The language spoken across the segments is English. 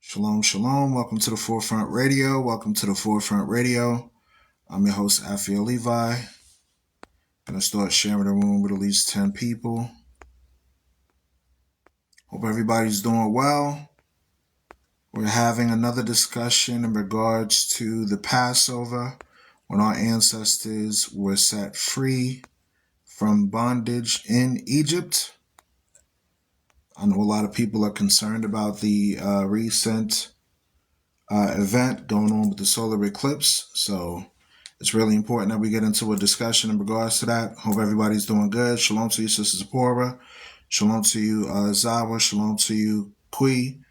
Shalom, shalom. Welcome to the Forefront Radio. Welcome to the Forefront Radio. I'm your host, Afia Levi. Gonna start sharing the room with at least 10 people. Hope everybody's doing well. We're having another discussion in regards to the Passover, when our ancestors were set free from bondage in Egypt. I know a lot of people are concerned about the recent event going on with the solar eclipse. So it's really important that we get into a discussion in regards to that. Hope everybody's doing good. Shalom to you, Sister Zipporah. Shalom to you, Zawa. Shalom to you, Kui.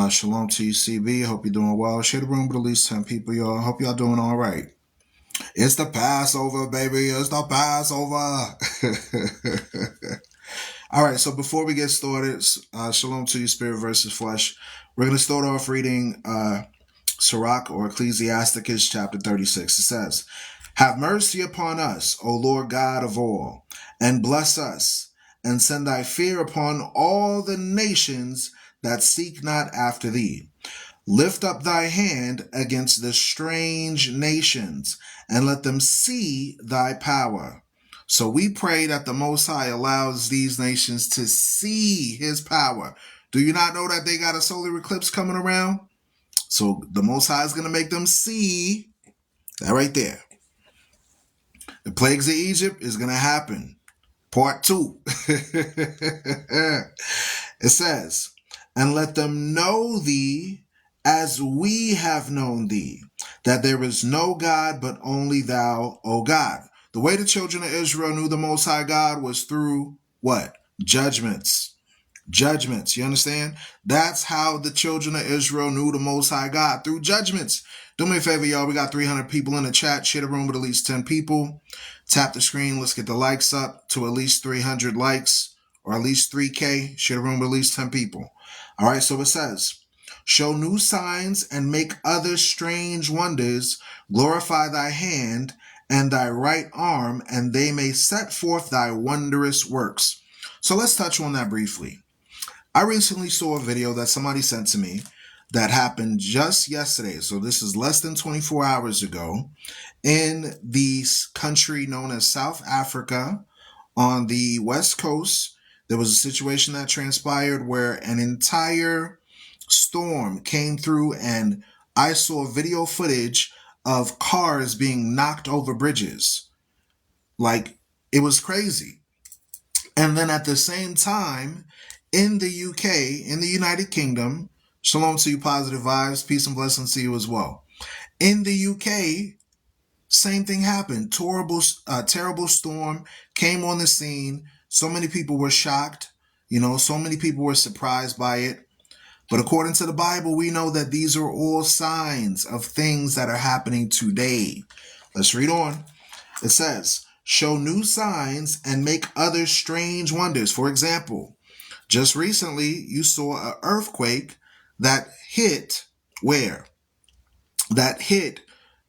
Shalom to you, CB. Hope you're doing well. Share the room with at least 10 people, y'all. Hope y'all doing all right. It's the Passover, baby. It's the Passover. All right, so before we get started, shalom to you, Spirit versus Flesh. We're going to start off reading Sirach or Ecclesiasticus chapter 36. It says, "Have mercy upon us, O Lord God of all, and bless us, and send thy fear upon all the nations that seek not after thee. Lift up thy hand against the strange nations, and let them see thy power." So we pray that the Most High allows these nations to see his power. Do you not know that they got a solar eclipse coming around? So the Most High is going to make them see that right there. The plagues of Egypt is going to happen. Part 2. It says, "And let them know thee as we have known thee, that there is no God but only thou, O God." The way the children of Israel knew the Most High God was through what? Judgments. Judgments. You understand? That's how the children of Israel knew the Most High God, through judgments. Do me a favor, y'all. We got 300 people in the chat. Share the room with at least 10 people. Tap the screen. Let's get the likes up to at least 300 likes, or at least 3K. Share the room with at least 10 people. All right, so it says, "Show new signs and make other strange wonders. Glorify thy hand and thy right arm, and they may set forth thy wondrous works." So let's touch on that briefly. I recently saw a video that somebody sent to me that happened just yesterday. So this is less than 24 hours ago in the country known as South Africa on the West Coast. There was a situation that transpired where an entire storm came through, and I saw video footage of cars being knocked over bridges. Like, it was crazy. And then at the same time, in the UK, in the United Kingdom, shalom to you, positive vibes, peace and blessings to you as well. In the UK, same thing happened. Terrible storm came on the scene. So many people were shocked. So many people were surprised by it. But according to the Bible, we know that these are all signs of things that are happening today. Let's read on. It says, "Show new signs and make other strange wonders." For example, just recently you saw an earthquake that hit where? That hit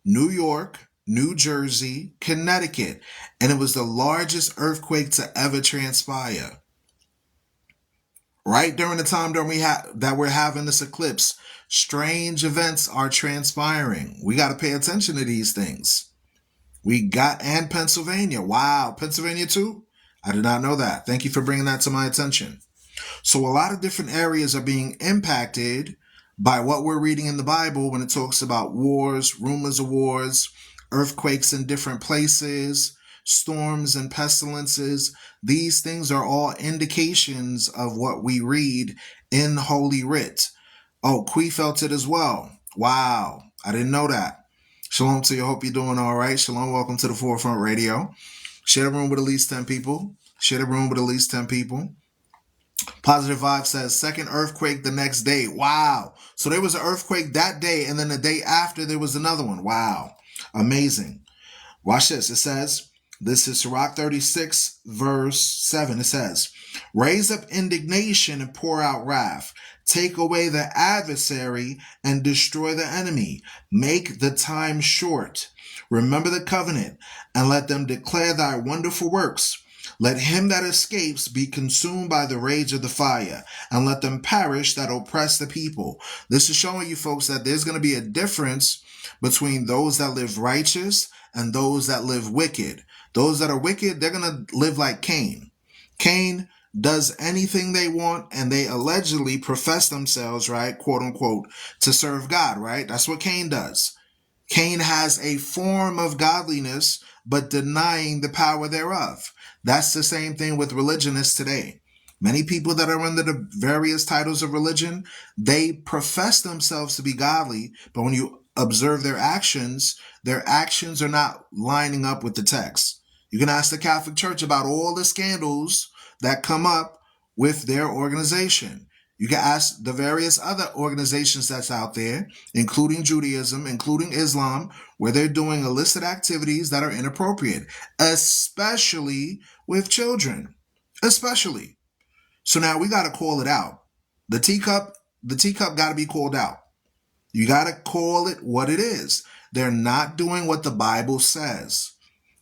New York, New Jersey, Connecticut, and it was the largest earthquake to ever transpire. Right during the time that we're having this eclipse, strange events are transpiring. We got to pay attention to these things. And Pennsylvania. Wow, Pennsylvania too? I did not know that. Thank you for bringing that to my attention. So a lot of different areas are being impacted by what we're reading in the Bible when it talks about wars, rumors of wars, earthquakes in different places, storms and pestilences. These things are all indications of what we read in Holy Writ. Oh, Kui felt it as well. Wow, I didn't know that. Shalom to you. Hope you're doing all right. Shalom. Welcome to the Forefront Radio. Share the room with at least 10 people. Share the room with at least 10 people. Positive Vibe says, second earthquake the next day. Wow. So there was an earthquake that day, and then the day after there was another one. Wow. Amazing. Watch this. It says, this is Sirach 36, verse 7. It says, "Raise up indignation and pour out wrath. Take away the adversary and destroy the enemy. Make the time short. Remember the covenant and let them declare thy wonderful works. Let him that escapes be consumed by the rage of the fire, and let them perish that oppress the people. This is showing you folks that there's going to be a difference between those that live righteous and those that live wicked. Those that are wicked, they're going to live like Cain. Cain does anything they want, and they allegedly profess themselves, right, quote unquote, to serve God, right? That's what Cain does. Cain has a form of godliness, but denying the power thereof. That's the same thing with religionists today. Many people that are under the various titles of religion, they profess themselves to be godly, but when you observe their actions are not lining up with the text. You can ask the Catholic Church about all the scandals that come up with their organization. You can ask the various other organizations that's out there, including Judaism, including Islam, where they're doing illicit activities that are inappropriate, especially with children, especially. So now we got to call it out. The teacup got to be called out. You got to call it what it is. They're not doing what the Bible says.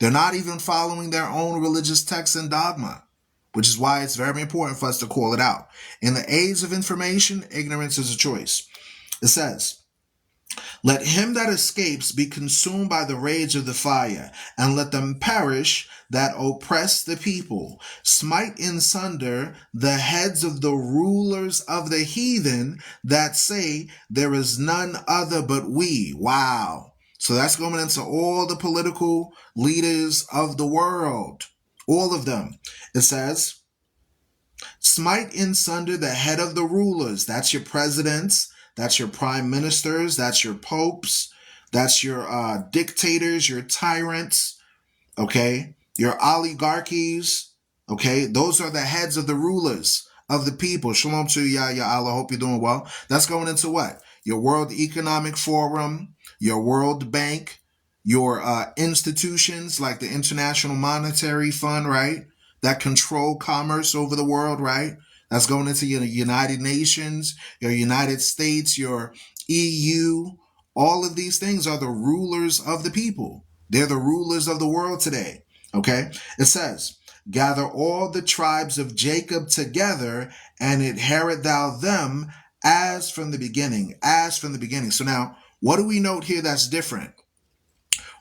They're not even following their own religious texts and dogma, which is why it's very important for us to call it out. In the age of information, ignorance is a choice. It says, let him that escapes be consumed by the rage of the fire, and let them perish that oppress the people. Smite in sunder the heads of the rulers of the heathen that say there is none other but we. Wow. So that's going into all the political leaders of the world. All of them. It says, smite in sunder the head of the rulers. That's your presidents. That's your prime ministers. That's your popes. That's your dictators, your tyrants. Okay. Your oligarchies. Okay. Those are the heads of the rulers of the people. Shalom to you, ya Allah. Hope you're doing well. That's going into what? Your World Economic Forum, your World Bank, your institutions like the International Monetary Fund, right? That control commerce over the world, right? That's going into your United Nations, your United States, your EU. All of these things are the rulers of the people. They're the rulers of the world today. Okay? It says, gather all the tribes of Jacob together and inherit thou them as from the beginning. As from the beginning. So now, what do we note here that's different?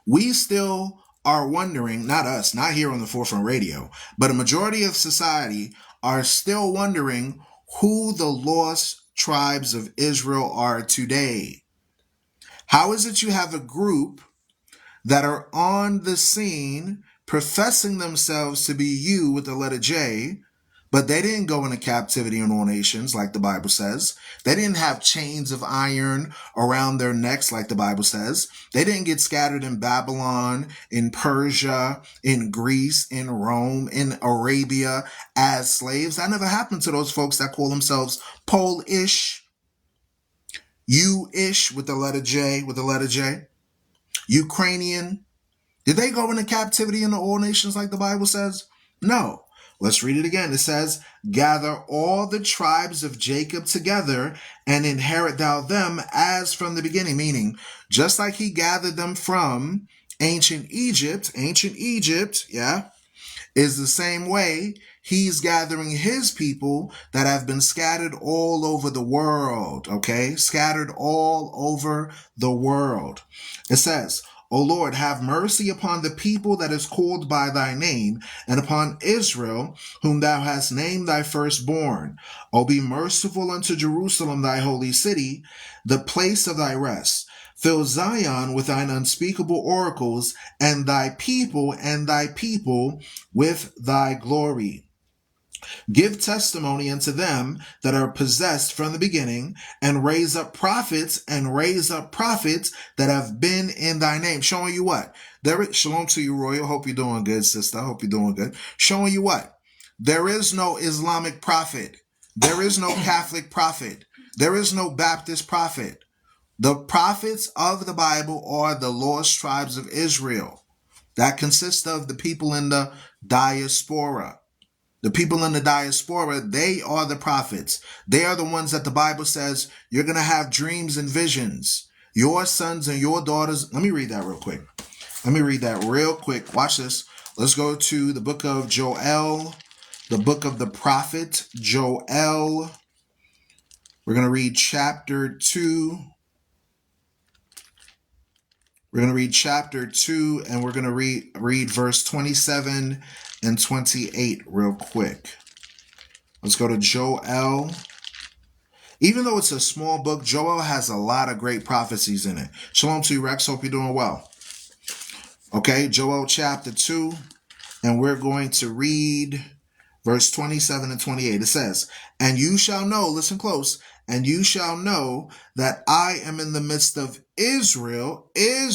We still are wondering, not us, not here on the Forefront Radio, but a majority of society are still wondering who the lost tribes of Israel are today. How is it you have a group that are on the scene professing themselves to be you with the letter J, but they didn't go into captivity in all nations like the Bible says. They didn't have chains of iron around their necks like the Bible says. They didn't get scattered in Babylon, in Persia, in Greece, in Rome, in Arabia as slaves. That never happened to those folks that call themselves Polish, you-ish with the letter J, Ukrainian. Did they go into captivity in all nations like the Bible says? No. Let's read it again. It says, gather all the tribes of Jacob together and inherit thou them as from the beginning. Meaning, just like he gathered them from ancient Egypt, yeah, is the same way he's gathering his people that have been scattered all over the world, okay? Scattered all over the world. It says, O Lord, have mercy upon the people that is called by thy name, and upon Israel, whom thou hast named thy firstborn. O be merciful unto Jerusalem, thy holy city, the place of thy rest. Fill Zion with thine unspeakable oracles, and thy people with thy glory. Give testimony unto them that are possessed from the beginning, and raise up prophets that have been in thy name. Showing you what? Shalom to you, Royal. Hope you're doing good, sister. Hope you're doing good. Showing you what? There is no Islamic prophet. There is no Catholic prophet. There is no Baptist prophet. The prophets of the Bible are the lost tribes of Israel. That consists of the people in the diaspora. The people in the diaspora, they are the prophets. They are the ones that the Bible says you're going to have dreams and visions. Your sons and your daughters. Let me read that real quick. Watch this. Let's go to the book of Joel, the book of the prophet Joel. We're going to read chapter 2. We're going to read chapter 2, and we're going to read verse 27 and 28 real quick. Let's go to Joel. Even though it's a small book, Joel has a lot of great prophecies in it. Shalom to you, Rex. Hope you're doing well. Okay, Joel chapter 2, and we're going to read verse 27 and 28. It says, and you shall know, listen close, and you shall know that I am in the midst of Israel, and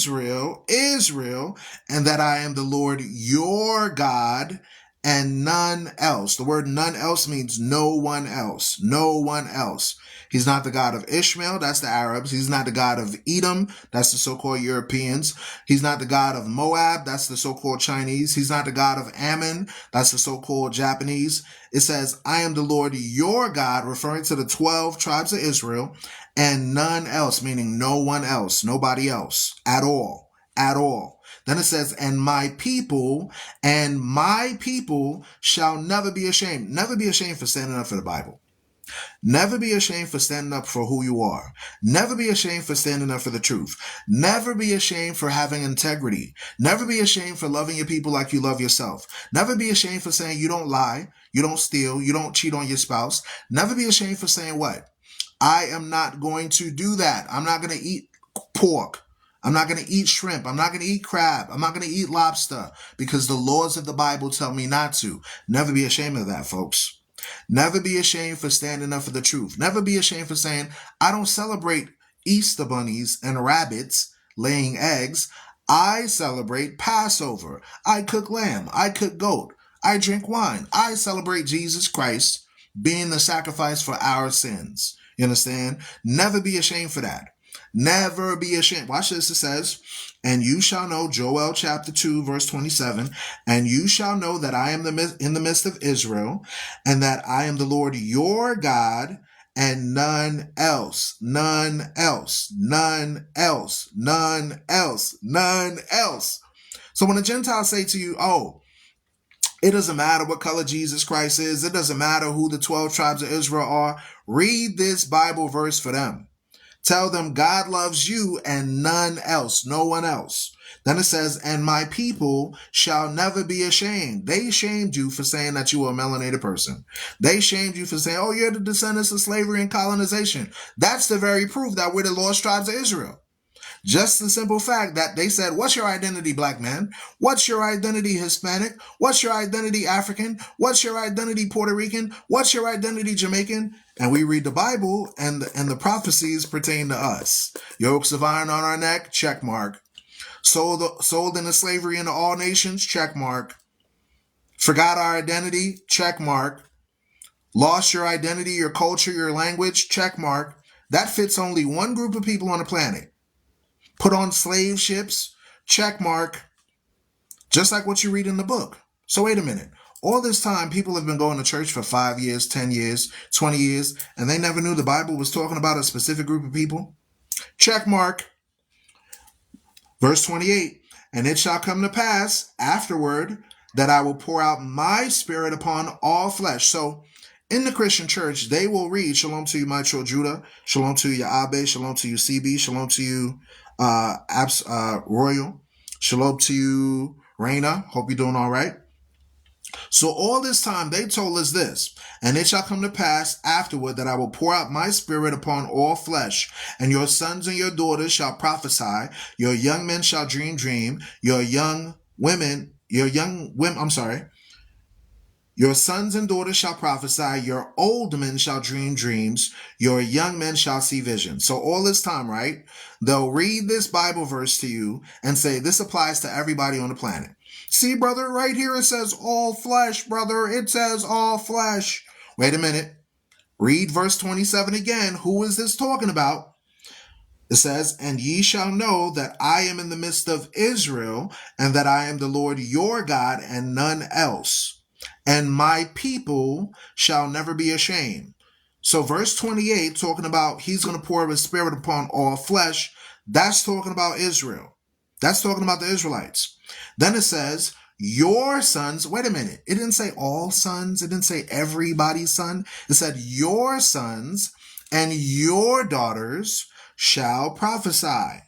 that I am the Lord your God, and none else. The word none else means no one else. No one else. He's not the God of Ishmael, that's the Arabs. He's not the God of Edom, that's the so-called Europeans. He's not the God of Moab, that's the so-called Chinese. He's not the God of Ammon, that's the so-called Japanese. It says, I am the Lord your God, referring to the 12 tribes of Israel, and none else, meaning no one else, nobody else, at all. Then it says, and my people shall never be ashamed. Never be ashamed for standing up for the Bible. Never be ashamed for standing up for who you are. Never be ashamed for standing up for the truth. Never be ashamed for having integrity. Never be ashamed for loving your people like you love yourself. Never be ashamed for saying you don't lie, you don't steal, you don't cheat on your spouse. Never be ashamed for saying what? I am not going to do that. I'm not going to eat pork. I'm not going to eat shrimp. I'm not going to eat crab. I'm not going to eat lobster because the laws of the Bible tell me not to. Never be ashamed of that, folks. Never be ashamed for standing up for the truth. Never be ashamed for saying, I don't celebrate Easter bunnies and rabbits laying eggs. I celebrate Passover. I cook lamb. I cook goat. I drink wine. I celebrate Jesus Christ being the sacrifice for our sins. You understand? Never be ashamed for that. Never be ashamed. Watch this. It says, and you shall know, Joel chapter 2, verse 27, and you shall know that I am in the midst of Israel, and that I am the Lord your God, and none else, none else, none else, none else, none else. So when the Gentiles say to you, oh, it doesn't matter what color Jesus Christ is, it doesn't matter who the 12 tribes of Israel are, read this Bible verse for them. Tell them God loves you and none else, no one else. Then it says, and my people shall never be ashamed. They shamed you for saying that you were a melanated person. They shamed you for saying, oh, you're the descendants of slavery and colonization. That's the very proof that we're the lost tribes of Israel. Just the simple fact that they said, what's your identity, black man? What's your identity, Hispanic? What's your identity, African? What's your identity, Puerto Rican? What's your identity, Jamaican? And we read the Bible and the prophecies pertain to us. Yokes of iron on our neck, check mark. Sold into slavery into all nations, check mark. Forgot our identity, check mark. Lost your identity, your culture, your language, check mark. That fits only one group of people on the planet. Put on slave ships, check mark, just like what you read in the book. So wait a minute. All this time, people have been going to church for 5 years, 10 years, 20 years, and they never knew the Bible was talking about a specific group of people? Check mark. Verse 28, and it shall come to pass afterward that I will pour out my spirit upon all flesh. So in the Christian church, they will read, shalom to you, Maestro Judah, shalom to you, Abe, shalom to you, CB, shalom to you, Royal, shalom to you, Raina. Hope you're doing all right. So all this time they told us this, and it shall come to pass afterward that I will pour out my spirit upon all flesh, and your sons and your daughters shall prophesy, your young men shall dream, your sons and daughters shall prophesy, your old men shall dream dreams, your young men shall see visions. So all this time, right, they'll read this Bible verse to you and say, this applies to everybody on the planet. See, brother, right here it says all flesh, brother. It says all flesh. Wait a minute. Read verse 27 again. Who is this talking about? It says, and ye shall know that I am in the midst of Israel, and that I am the Lord your God, and none else. And my people shall never be ashamed. So verse 28, talking about he's going to pour his spirit upon all flesh, that's talking about Israel. That's talking about the Israelites. Then it says, your sons, wait a minute, it didn't say all sons, it didn't say everybody's son, it said your sons and your daughters shall prophesy.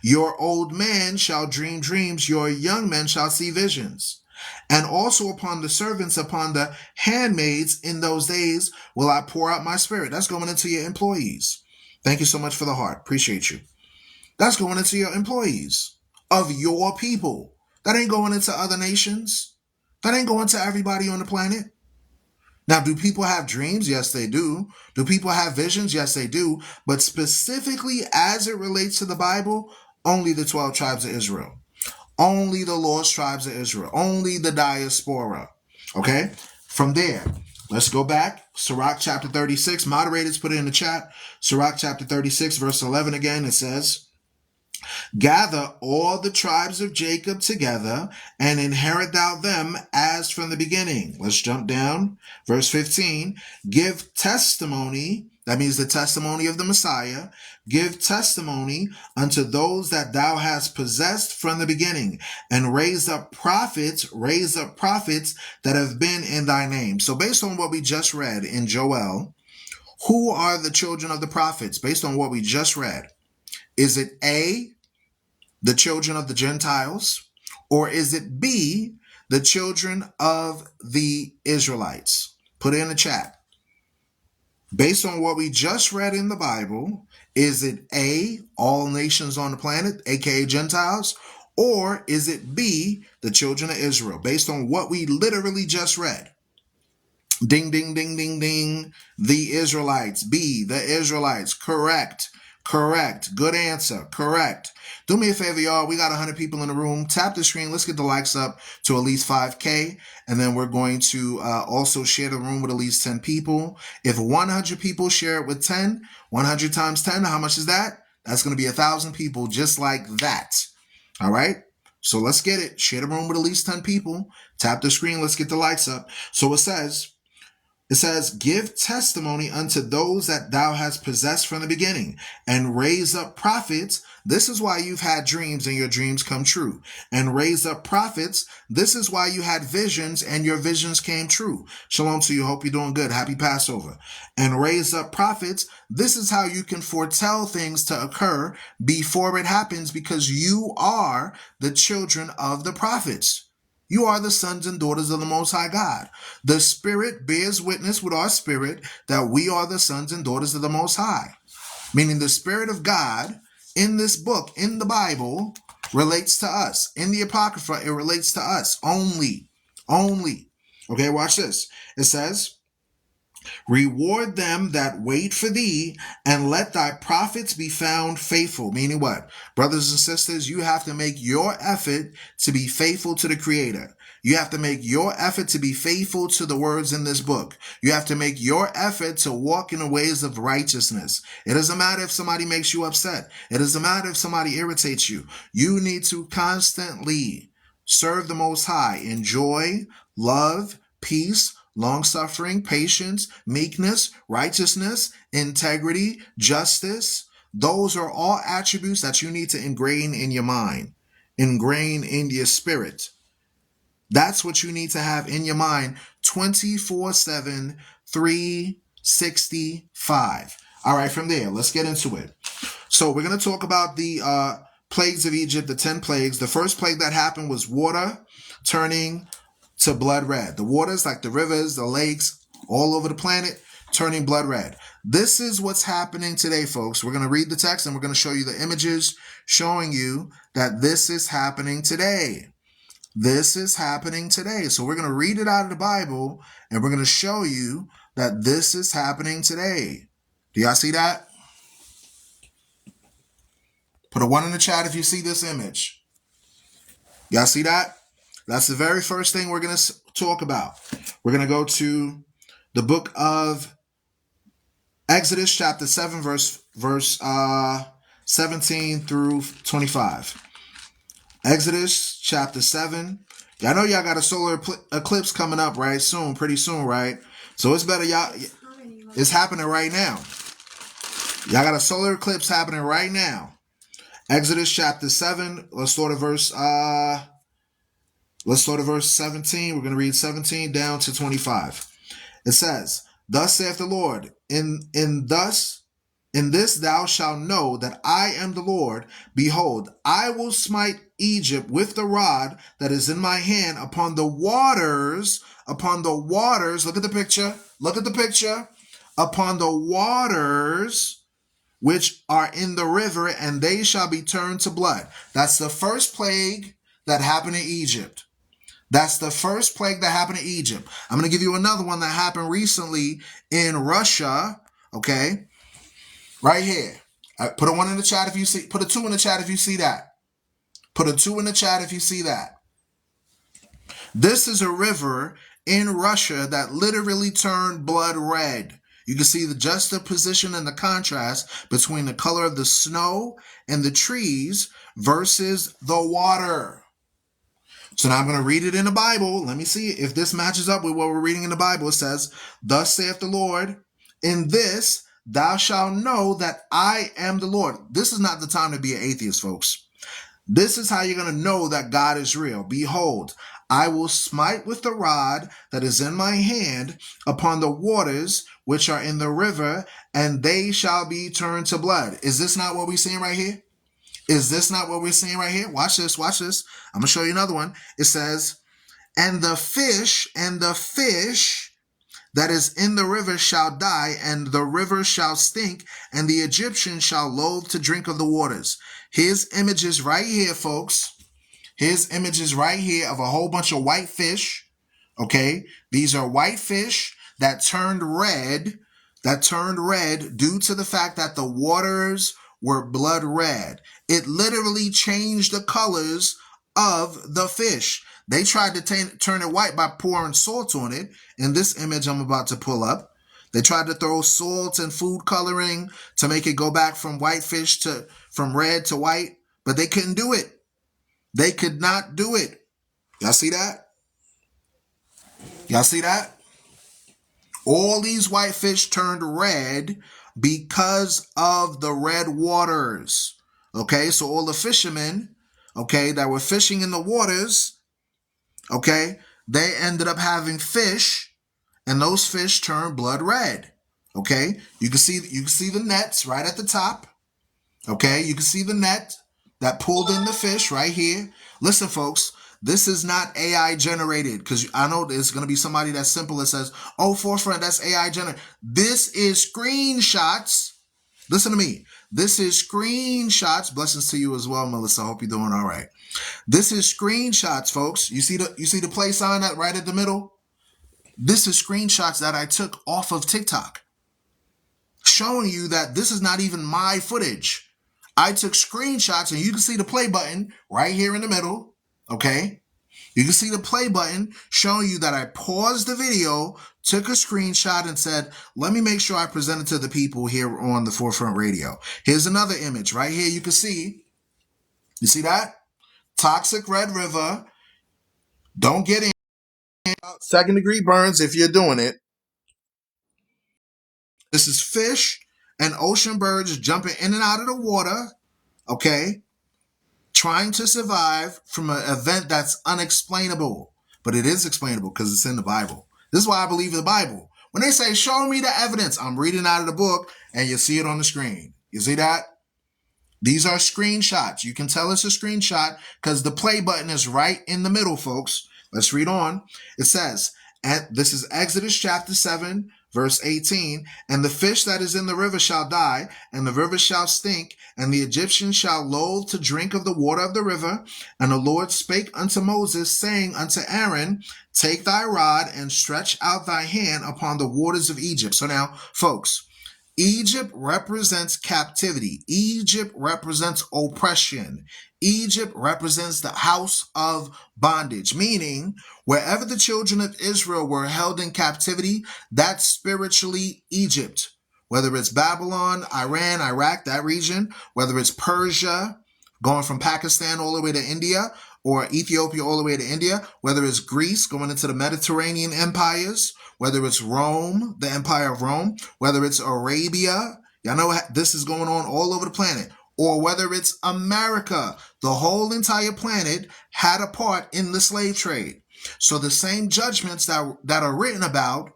Your old man shall dream dreams, your young men shall see visions. And also upon the servants, upon the handmaids in those days will I pour out my spirit. That's going into your employees. Thank you so much for the heart. Appreciate you. That's going into your employees of your people. That ain't going into other nations. That ain't going to everybody on the planet. Now, do people have dreams? Yes, they do. Do people have visions? Yes, they do. But specifically as it relates to the Bible, only the 12 tribes of Israel. Only the lost tribes of Israel. Only the diaspora. Okay? From there, let's go back. Sirach chapter 36. Moderators, put it in the chat. Sirach chapter 36, verse 11 again. It says, gather all the tribes of Jacob together and inherit thou them as from the beginning. Let's jump down. Verse 15. Give testimony. That means the testimony of the Messiah. Give testimony unto those that thou hast possessed from the beginning, and raise up prophets that have been in thy name. So based on what we just read in Joel, who are the children of the prophets? Based on what we just read, is it A, the children of the Gentiles, or is it B, the children of the Israelites? Put it in the chat. Based on what we just read in the Bible, is it A, all nations on the planet, aka Gentiles, or is it B, the children of Israel? Based on what we literally just read. Ding, ding, ding, ding, ding. The Israelites. B, the Israelites. Correct. Correct. Good answer. Correct. Do me a favor, y'all. We got 100 people in the room. Tap the screen. Let's get the likes up to at least 5K. And then we're going to also share the room with at least 10 people. If 100 people share it with 10, 100 times 10, how much is that? That's going to be 1,000 people just like that. All right? So let's get it. Share the room with at least 10 people. Tap the screen. Let's get the likes up. So it says, give testimony unto those that thou hast possessed from the beginning, and raise up prophets. This is why you've had dreams and your dreams come true. And raise up prophets. This is why you had visions and your visions came true. Shalom to you. Hope you're doing good. Happy Passover. And raise up prophets. This is how you can foretell things to occur before it happens, because you are the children of the prophets. You are the sons and daughters of the Most High God. The Spirit bears witness with our spirit that we are the sons and daughters of the Most High. Meaning the Spirit of God in this book, in the Bible, relates to us. In the Apocrypha, it relates to us only. Only. Okay, watch this. It says, reward them that wait for thee, and let thy prophets be found faithful. Meaning what? Brothers and sisters, you have to make your effort to be faithful to the Creator. You have to make your effort to be faithful to the words in this book. You have to make your effort to walk in the ways of righteousness. It doesn't matter if somebody makes you upset. It doesn't matter if somebody irritates you. You need to constantly serve the Most High in joy, love, peace, long-suffering, patience, meekness, righteousness, integrity, justice. Those are all attributes that you need to ingrain in your mind, ingrain in your spirit. That's what you need to have in your mind 24/7, 365. All right, from there, let's get into it. So we're going to talk about the plagues of Egypt, the 10 plagues. The first plague that happened was water turning to blood red. The waters, like the rivers, the lakes, all over the planet, turning blood red. This is what's happening today, folks. We're going to read the text and we're going to show you the images showing you that this is happening today. This is happening today. So we're going to read it out of the Bible and we're going to show you that this is happening today. Do y'all see that? Put a 1 in the chat if you see this image. Y'all see that? That's the very first thing we're going to talk about. We're going to go to the book of Exodus chapter 7, verse 17 through 25. Exodus chapter 7. Y'all know y'all got a solar eclipse coming up pretty soon, right? So it's better it's happening right now. Y'all got a solar eclipse happening right now. Exodus chapter 7. Let's start at verse Let's go to verse 17. We're going to read 17 down to 25. It says, "Thus saith the Lord, in this thou shalt know that I am the Lord. Behold, I will smite Egypt with the rod that is in my hand upon the waters, look at the picture, upon the waters which are in the river, and they shall be turned to blood." That's the first plague that happened in Egypt. That's the first plague that happened in Egypt. I'm going to give you another one that happened recently in Russia. Okay, right here. Put a 1 in the chat if you see. Put a 2 in the chat if you see that. Put a 2 in the chat if you see that. This is a river in Russia that literally turned blood red. You can see the juxtaposition and the contrast between the color of the snow and the trees versus the water. So now I'm going to read it in the Bible. Let me see if this matches up with what we're reading in the Bible. It says, "Thus saith the Lord, in this thou shalt know that I am the Lord." This is not the time to be an atheist, folks. This is how you're going to know that God is real. "Behold, I will smite with the rod that is in my hand upon the waters which are in the river, and they shall be turned to blood." Is this not what we're seeing right here? Is this not what we're seeing right here? Watch this, watch this. I'm going to show you another one. It says, and the fish that is in the river shall die, and the river shall stink, and the Egyptians shall loathe to drink of the waters." Here's images right here, folks. Here's images right here of a whole bunch of white fish. Okay, these are white fish that turned red due to the fact that the waters were blood red. It literally changed the colors of the fish. They tried to turn it white by pouring salt on it. In this image I'm about to pull up, they tried to throw salt and food coloring to make it go back from white fish from red to white, but they couldn't do it. They could not do it. Y'all see that? Y'all see that? All these white fish turned red because of the red waters. Okay, so all the fishermen, okay, that were fishing in the waters, okay, they ended up having fish, and those fish turned blood red. Okay, you can see the nets right at the top. Okay, you can see the net that pulled in the fish right here. Listen, folks, this is not AI generated, because I know there's going to be somebody that's simple that says, "Oh, Forefront, that's AI generated." This is screenshots. Listen to me. This is screenshots. Blessings to you as well, Melissa. Hope you're doing all right. This is screenshots, folks. You see the play sign that right at the middle? This is screenshots that I took off of TikTok, showing you that this is not even my footage. I took screenshots, and you can see the play button right here in the middle. Okay, you can see the play button showing you that I paused the video, took a screenshot, and said, "Let me make sure I present it to the people here on the Forefront Radio." Here's another image right here. You can see, you see that? Toxic red river. Don't get in. Second-degree burns if you're doing it. This is fish and ocean birds jumping in and out of the water, okay, trying to survive from an event that's unexplainable. But it is explainable because it's in the Bible. This is why I believe in the Bible. When they say, "Show me the evidence," I'm reading out of the book, and you see it on the screen. You see that? These are screenshots. You can tell it's a screenshot because the play button is right in the middle, folks. Let's read on. It says, and this is Exodus chapter 7, verse 18, "And the fish that is in the river shall die, and the river shall stink, and the Egyptians shall loathe to drink of the water of the river. And the Lord spake unto Moses, saying unto Aaron, Take thy rod and stretch out thy hand upon the waters of Egypt." So now, folks, Egypt represents captivity. Egypt represents oppression. Egypt represents the house of bondage, meaning wherever the children of Israel were held in captivity, that's spiritually Egypt. Whether it's Babylon, Iran, Iraq, that region, whether it's Persia, going from Pakistan all the way to India, or Ethiopia all the way to India, whether it's Greece going into the Mediterranean empires, whether it's Rome, the Empire of Rome, whether it's Arabia. Y'all know this is going on all over the planet. or whether it's America, the whole entire planet had a part in the slave trade. So the same judgments that are written about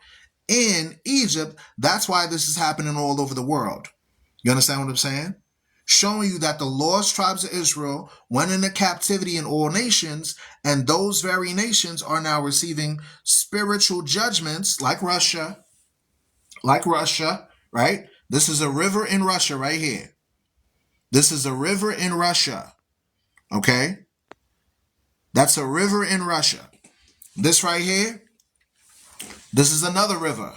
in Egypt, that's why this is happening all over the world. You understand what I'm saying? Showing you that the lost tribes of Israel went into captivity in all nations, and those very nations are now receiving spiritual judgments like Russia, right? This is a river in Russia right here. This is a river in Russia, okay? That's a river in Russia. This right here, this is another river,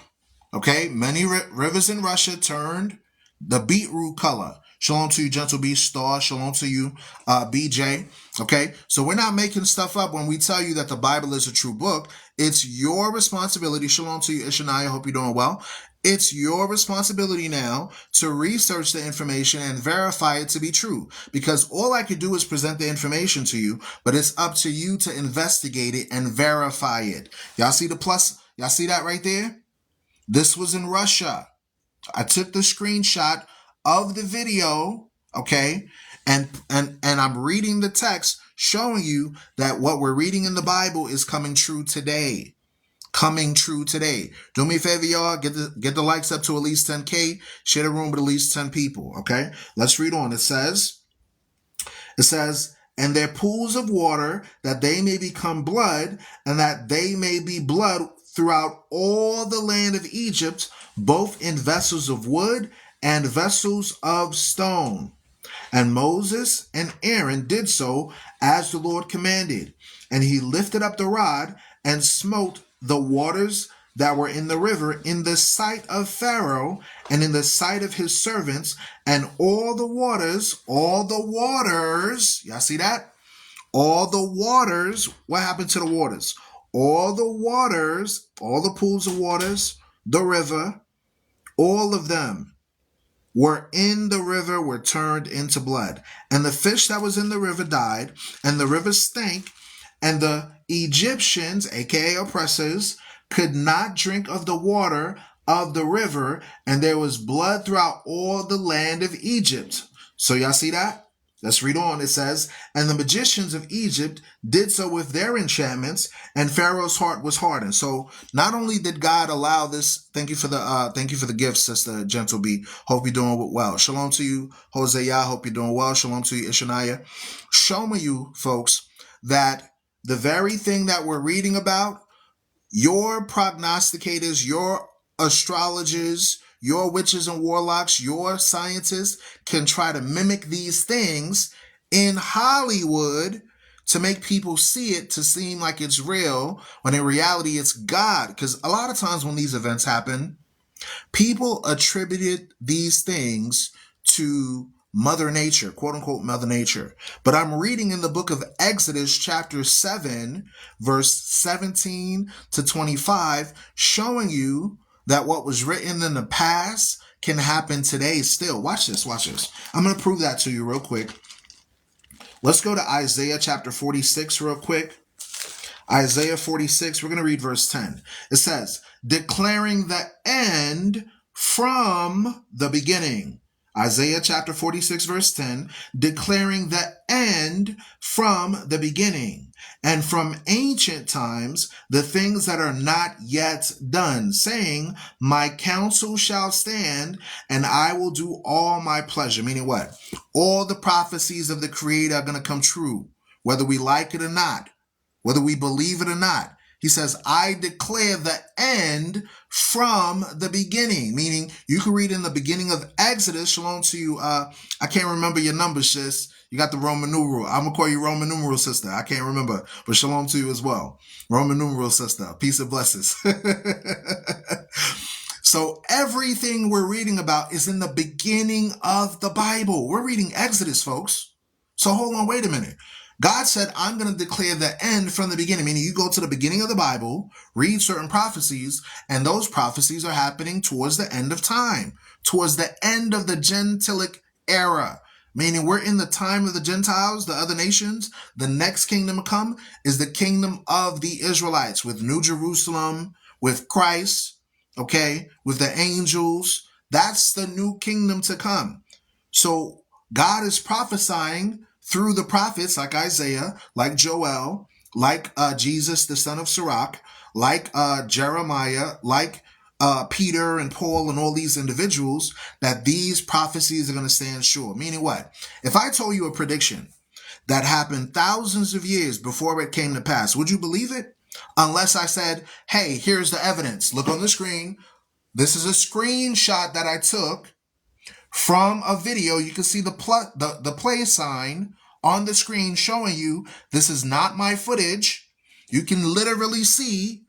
okay? Many rivers in Russia turned the beetroot color. Shalom to you, Gentle Beast Star. Shalom to you, BJ. Okay, so we're not making stuff up when we tell you that the Bible is a true book. It's your responsibility. Shalom to you, Ishaniah. Hope you're doing well. It's your responsibility now to research the information and verify it to be true, because all I could do is present the information to you, but it's up to you to investigate it and verify it. Y'all see the plus? Y'all see that right there? This was in Russia. I took the screenshot of the video, okay, and I'm reading the text showing you that what we're reading in the Bible is coming true today. Coming true today. Do me a favor, y'all. Get the likes up to at least 10K. Share the room with at least 10 people, okay? Let's read on. It says, and their pools of water, that they may become blood, and that they may be blood throughout all the land of Egypt, both in vessels of wood and vessels of stone. And Moses and Aaron did so as the Lord commanded. And he lifted up the rod and smote the waters that were in the river in the sight of Pharaoh and in the sight of his servants, and all the waters, y'all see that? All the waters, what happened to the waters? All the waters, all the pools of waters, the river, all of them were in the river were turned into blood. And the fish that was in the river died, and the river stank, and the Egyptians, aka oppressors, could not drink of the water of the river, and there was blood throughout all the land of Egypt. So y'all see that? Let's read on. It says, and the magicians of Egypt did so with their enchantments, and Pharaoh's heart was hardened. So not only did God allow this, thank you for the gift, Sister Gentle B. Hope you're doing well. Shalom to you, Hosea. Hope you're doing well. Shalom to you, Ishaniah. Showing you, folks, that the very thing that we're reading about, your prognosticators, your astrologers, your witches and warlocks, your scientists can try to mimic these things in Hollywood to make people see it, to seem like it's real, when in reality it's God. Because a lot of times when these events happen, people attributed these things to Mother Nature, quote unquote Mother Nature. But I'm reading in the book of Exodus chapter 7, verse 17 to 25, showing you that what was written in the past can happen today still. Watch this. I'm going to prove that to you real quick. Let's go to Isaiah chapter 46 real quick. Isaiah 46, we're going to read verse 10. It says, declaring the end from the beginning. Isaiah chapter 46, verse 10, declaring the end from the beginning, and from ancient times the things that are not yet done, saying, my counsel shall stand, and I will do all my pleasure. Meaning what? All the prophecies of the Creator are going to come true, whether we like it or not, whether we believe it or not. He says, I declare the end from the beginning. Meaning, you can read in the beginning of Exodus. Shalom to you. I can't remember your number, sis. You got the Roman numeral. I'm going to call you Roman numeral sister. I can't remember, but shalom to you as well. Roman numeral sister. Peace and blessings. So everything we're reading about is in the beginning of the Bible. We're reading Exodus, folks. So hold on, wait a minute. God said, I'm going to declare the end from the beginning, meaning you go to the beginning of the Bible, read certain prophecies, and those prophecies are happening towards the end of time, towards the end of the Gentilic era, meaning we're in the time of the Gentiles, the other nations. The next kingdom to come is the kingdom of the Israelites with New Jerusalem, with Christ, okay, with the angels. That's the new kingdom to come. So God is prophesying through the prophets like Isaiah, like Joel, like Jesus, the son of Sirach, like Jeremiah, like Peter and Paul and all these individuals, that these prophecies are going to stand sure. Meaning what? If I told you a prediction that happened thousands of years before it came to pass, would you believe it? Unless I said, hey, here's the evidence. Look on the screen. This is a screenshot that I took from a video. You can see the play sign on the screen showing you this is not my footage. You can literally see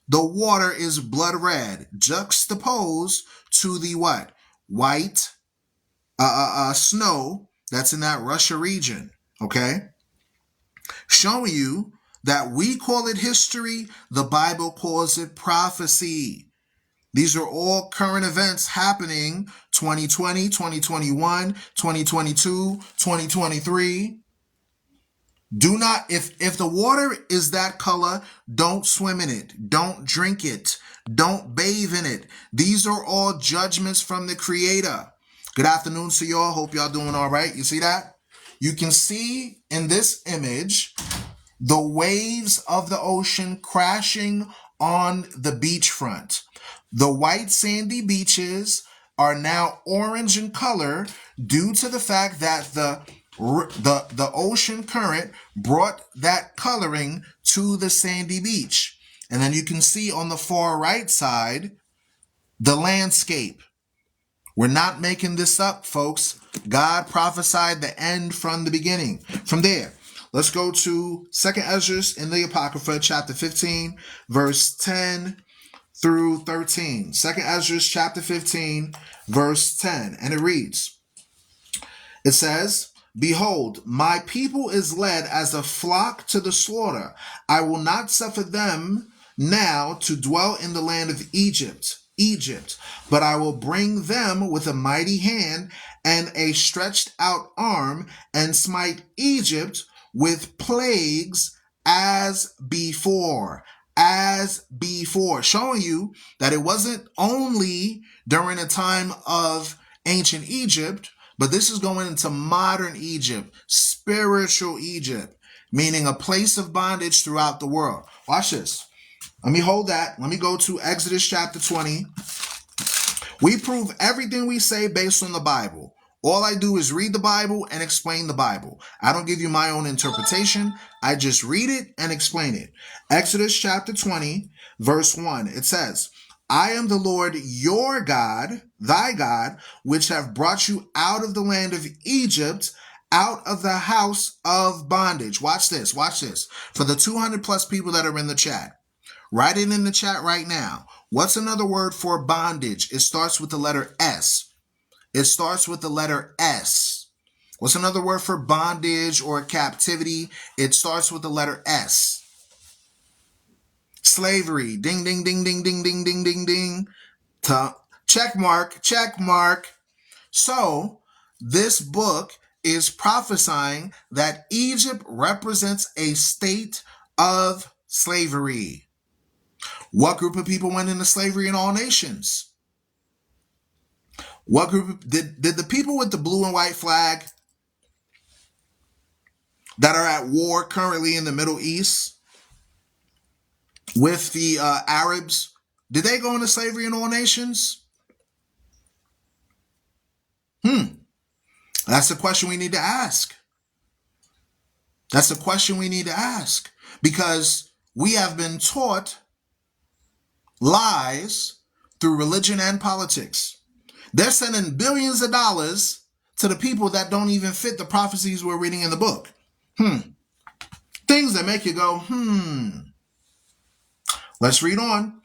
the water is blood red, juxtaposed to the what? White snow that's in that Russia region. Okay? Showing you that we call it history, the Bible calls it prophecy. These are all current events happening 2020, 2021, 2022, 2023. Do not, if the water is that color, don't swim in it. Don't drink it. Don't bathe in it. These are all judgments from the Creator. Good afternoon to y'all. Hope y'all doing all right. You see that? You can see in this image the waves of the ocean crashing on the beachfront. The white sandy beaches are now orange in color due to the fact that the ocean current brought that coloring to the sandy beach. And then you can see on the far right side the landscape. We're not making this up, folks. God prophesied the end from the beginning. From there, let's go to 2nd Ezra in the Apocrypha, chapter 15, verse 10 through 13. 2nd Ezra, chapter 15, verse 10. And it reads, it says, behold, my people is led as a flock to the slaughter. I will not suffer them now to dwell in the land of Egypt, but I will bring them with a mighty hand and a stretched out arm and smite Egypt with plagues as before, showing you that it wasn't only during a time of ancient Egypt, but this is going into modern Egypt, spiritual Egypt, meaning a place of bondage throughout the world. Watch this. Let me hold that. Let me go to Exodus chapter 20. We prove everything we say based on the Bible. All I do is read the Bible and explain the Bible. I don't give you my own interpretation. I just read it and explain it. Exodus chapter 20, verse 1. It says, I am the Lord your God, thy God, which have brought you out of the land of Egypt, out of the house of bondage. Watch this. Watch this. For the 200 plus people that are in the chat, write it in the chat right now. What's another word for bondage? It starts with the letter S. It starts with the letter S. What's another word for bondage or captivity? It starts with the letter S. Slavery. Ding, ding, ding, ding, ding, ding, ding, ding, ding. Check mark, check mark. So this book is prophesying that Egypt represents a state of slavery. What group of people went into slavery in all nations? What group did the people with the blue and white flag that are at war currently in the Middle East with the Arabs, did they go into slavery in all nations? That's the question we need to ask. That's the question we need to ask, because we have been taught lies through religion and politics. They're sending billions of dollars to the people that don't even fit the prophecies we're reading in the book. Things that make you go, Let's read on.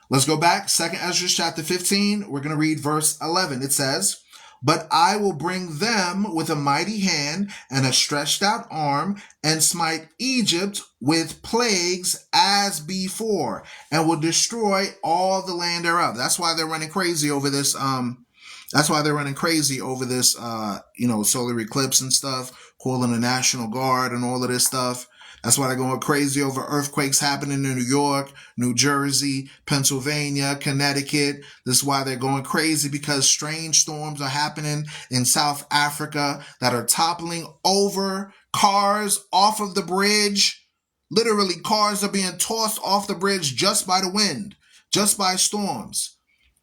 Let's go back. 2nd Ezra chapter 15. We're going to read verse 11. It says, but I will bring them with a mighty hand and a stretched out arm and smite Egypt with plagues as before, and will destroy all the land thereof. That's why they're running crazy over this. Solar eclipse and stuff, calling the National Guard and all of this stuff. That's why they're going crazy over earthquakes happening in New York, New Jersey, Pennsylvania, Connecticut. This is why they're going crazy, because strange storms are happening in South Africa that are toppling over cars off of the bridge. Literally, cars are being tossed off the bridge just by the wind, just by storms.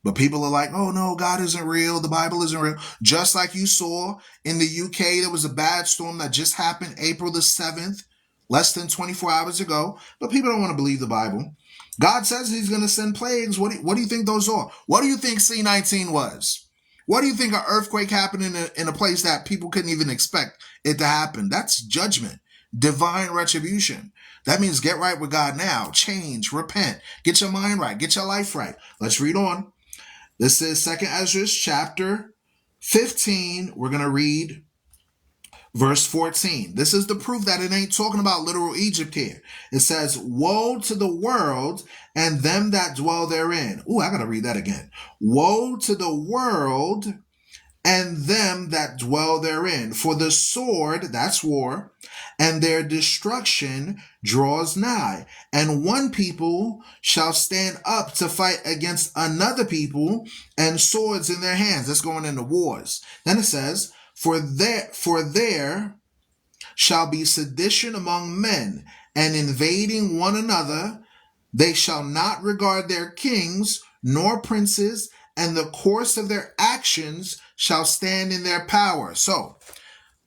But people are like, oh no, God isn't real. The Bible isn't real. Just like you saw in the UK, there was a bad storm that just happened April the 7th, less than 24 hours ago. But people don't want to believe the Bible. God says he's going to send plagues. What do you think those are? What do you think C-19 was? What do you think an earthquake happened in a place that people couldn't even expect it to happen? That's judgment, divine retribution. That means get right with God now. Change, repent, get your mind right, get your life right. Let's read on. This is 2 Ezra chapter 15. We're going to read verse 14. This is the proof that it ain't talking about literal Egypt here. It says, woe to the world and them that dwell therein. Ooh, I got to read that again. Woe to the world and them that dwell therein. For the sword, that's war, and their destruction draws nigh. And one people shall stand up to fight against another people, and swords in their hands. That's going into wars. Then it says, for there shall be sedition among men, and invading one another. They shall not regard their kings nor princes, and the course of their actions shall stand in their power. So,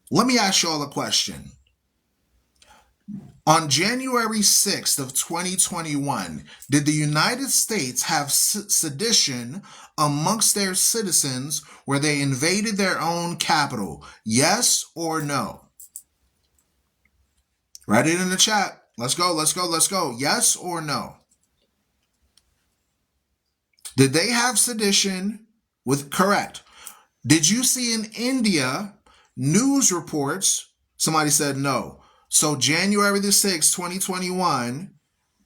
let me ask you all a question. On January 6th of 2021, did the United States have sedition amongst their citizens where they invaded their own capital? Yes or no? Write it in the chat. Let's go, let's go, let's go. Yes or no? Did they have sedition with, correct. Did you see in India news reports? Somebody said no. So January the 6th, 2021,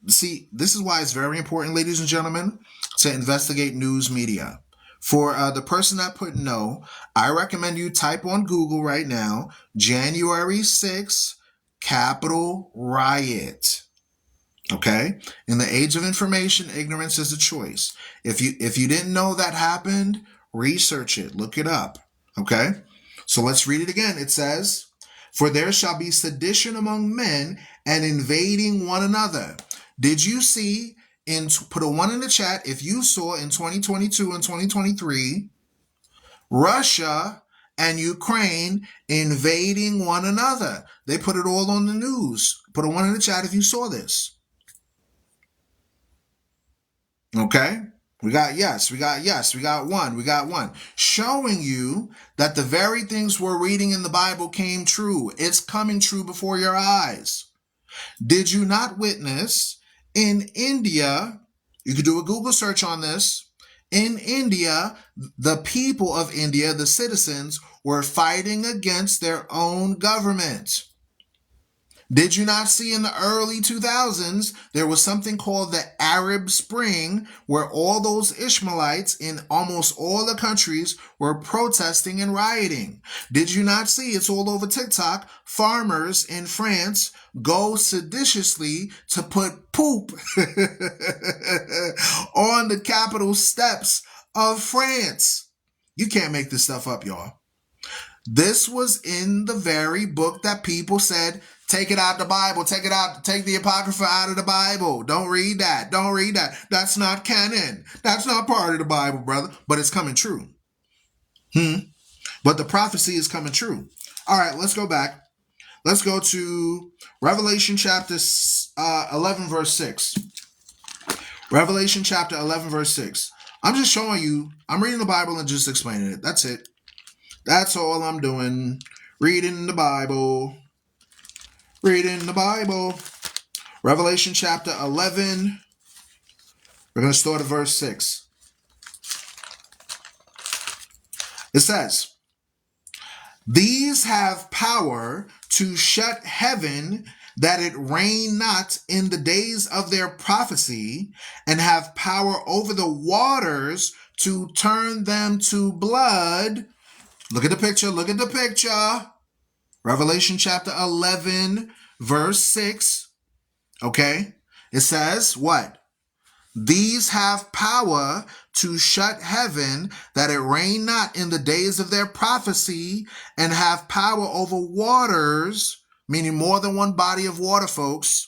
see, this is why it's very important, ladies and gentlemen, to investigate news media. For the person that put no, I recommend you type on Google right now, January 6th, Capitol riot. Okay? In the age of information, ignorance is a choice. If you didn't know that happened, research it, look it up. Okay? So let's read it again. It says, for there shall be sedition among men and invading one another. Did you see, put a 1 in the chat if you saw in 2022 and 2023, Russia and Ukraine invading one another? They put it all on the news. Put a 1 in the chat if you saw this. Okay? We got yes, we got yes, we got one. Showing you that the very things we're reading in the Bible came true. It's coming true before your eyes. Did you not witness in India, you could do a Google search on this, in India, the people of India, the citizens, were fighting against their own government. Did you not see in the early 2000s, there was something called the Arab Spring, where all those Ishmaelites in almost all the countries were protesting and rioting? Did you not see, it's all over TikTok, farmers in France go seditiously to put poop on the Capitol steps of France? You can't make this stuff up, y'all. This was in the very book that people said, take it out the Bible, take it out, take the Apocrypha out of the Bible. Don't read that. Don't read that. That's not canon. That's not part of the Bible, brother. But it's coming true. But the prophecy is coming true. All right, let's go back. Let's go to Revelation chapter 11, verse 6. Revelation chapter 11, verse 6. I'm just showing you, I'm reading the Bible and just explaining it. That's it. That's all I'm doing. Reading the Bible. Reading the Bible. Revelation chapter 11. We're going to start at verse 6. It says, these have power to shut heaven that it rain not in the days of their prophecy, and have power over the waters to turn them to blood. Look at the picture. Look at the picture. Revelation chapter 11, verse 6, okay, it says what? These have power to shut heaven that it rain not in the days of their prophecy, and have power over waters, meaning more than one body of water, folks,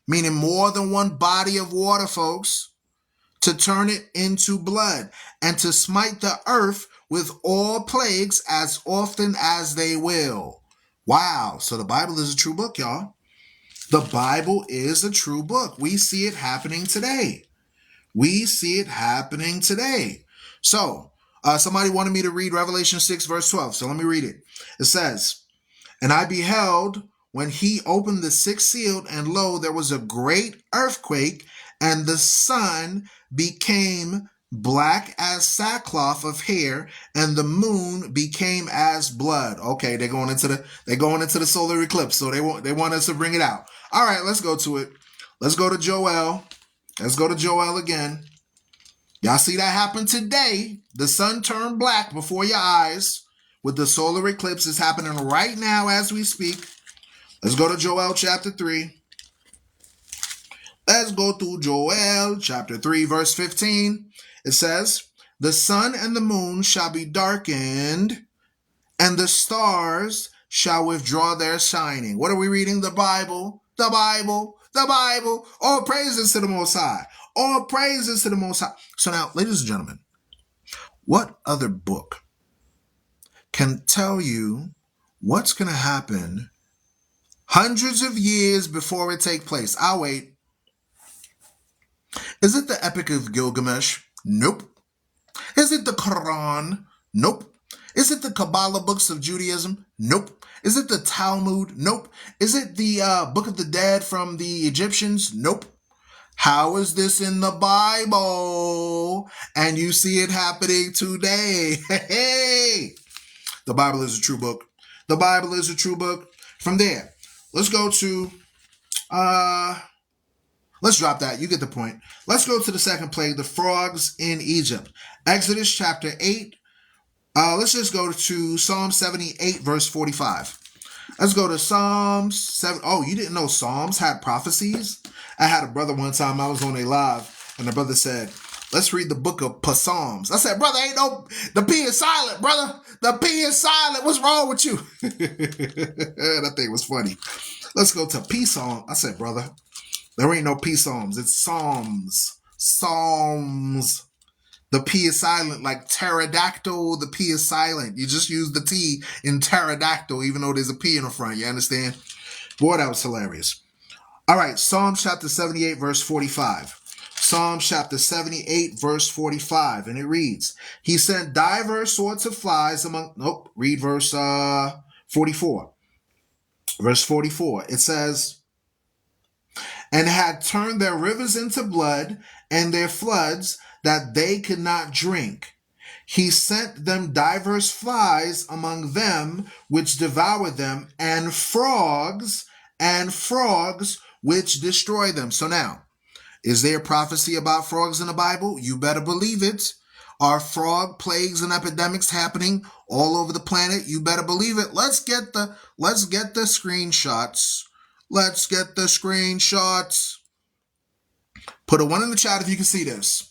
meaning more than one body of water, folks, to turn it into blood, and to smite the earth with all plagues as often as they will. Wow. So the Bible is a true book, y'all. The Bible is a true book. We see it happening today. We see it happening today. So somebody wanted me to read Revelation 6, verse 12. So let me read it. It says, "And I beheld when he opened the sixth seal, and lo, there was a great earthquake, and the sun became black as sackcloth of hair, and the moon became as blood." Okay, they're going into the solar eclipse, so they want us to bring it out. All right, let's go to it. Let's go to Joel. Let's go to Joel again. Y'all see that happen today. The sun turned black before your eyes with the solar eclipse. Is happening right now as we speak. Let's go to Joel chapter 3. Let's go to Joel chapter 3, verse 15. It says, "The sun and the moon shall be darkened, and the stars shall withdraw their shining." What are we reading? The Bible. The Bible. The Bible. All praises to the Most High. All praises to the Most High. So now, ladies and gentlemen, what other book can tell you what's going to happen hundreds of years before it takes place? I'll wait. Is it the Epic of Gilgamesh? Nope. Is it the Quran? Nope. Is it the Kabbalah books of Judaism? Nope. Is it the Talmud? Nope. Is it the Book of the Dead from the Egyptians? Nope. How is this in the Bible? And you see it happening today. Hey! The Bible is a true book. The Bible is a true book. From there, let's go to, let's drop that. You get the point. Let's go to the second plague, the frogs in Egypt. Exodus chapter 8. Let's just go to Psalm 78, verse 45. Let's go to Psalms 7. Oh, you didn't know Psalms had prophecies? I had a brother one time, I was on a live, and the brother said, "Let's read the book of Psalms." I said, "Brother, ain't no, the P is silent, brother. The P is silent. What's wrong with you?" That thing was funny. Let's go to P Psalm. I said, "Brother, there ain't no P Psalms. It's Psalms. Psalms. The P is silent, like pterodactyl. The P is silent. You just use the T in pterodactyl, even though there's a P in the front. You understand?" Boy, that was hilarious. All right, Psalm chapter 78, verse 45. Psalm chapter 78, verse 45. And it reads, "He sent divers sorts of flies among..." Nope, read verse 44. Verse 44. It says, "And had turned their rivers into blood, and their floods that they could not drink. He sent them divers flies among them, which devoured them, and frogs which destroy them." So now, is there prophecy about frogs in the Bible? You better believe it. Are frog plagues and epidemics happening all over the planet? You better believe it. Let's get the screenshots. Let's get the screenshots. Put a 1 in the chat if you can see this.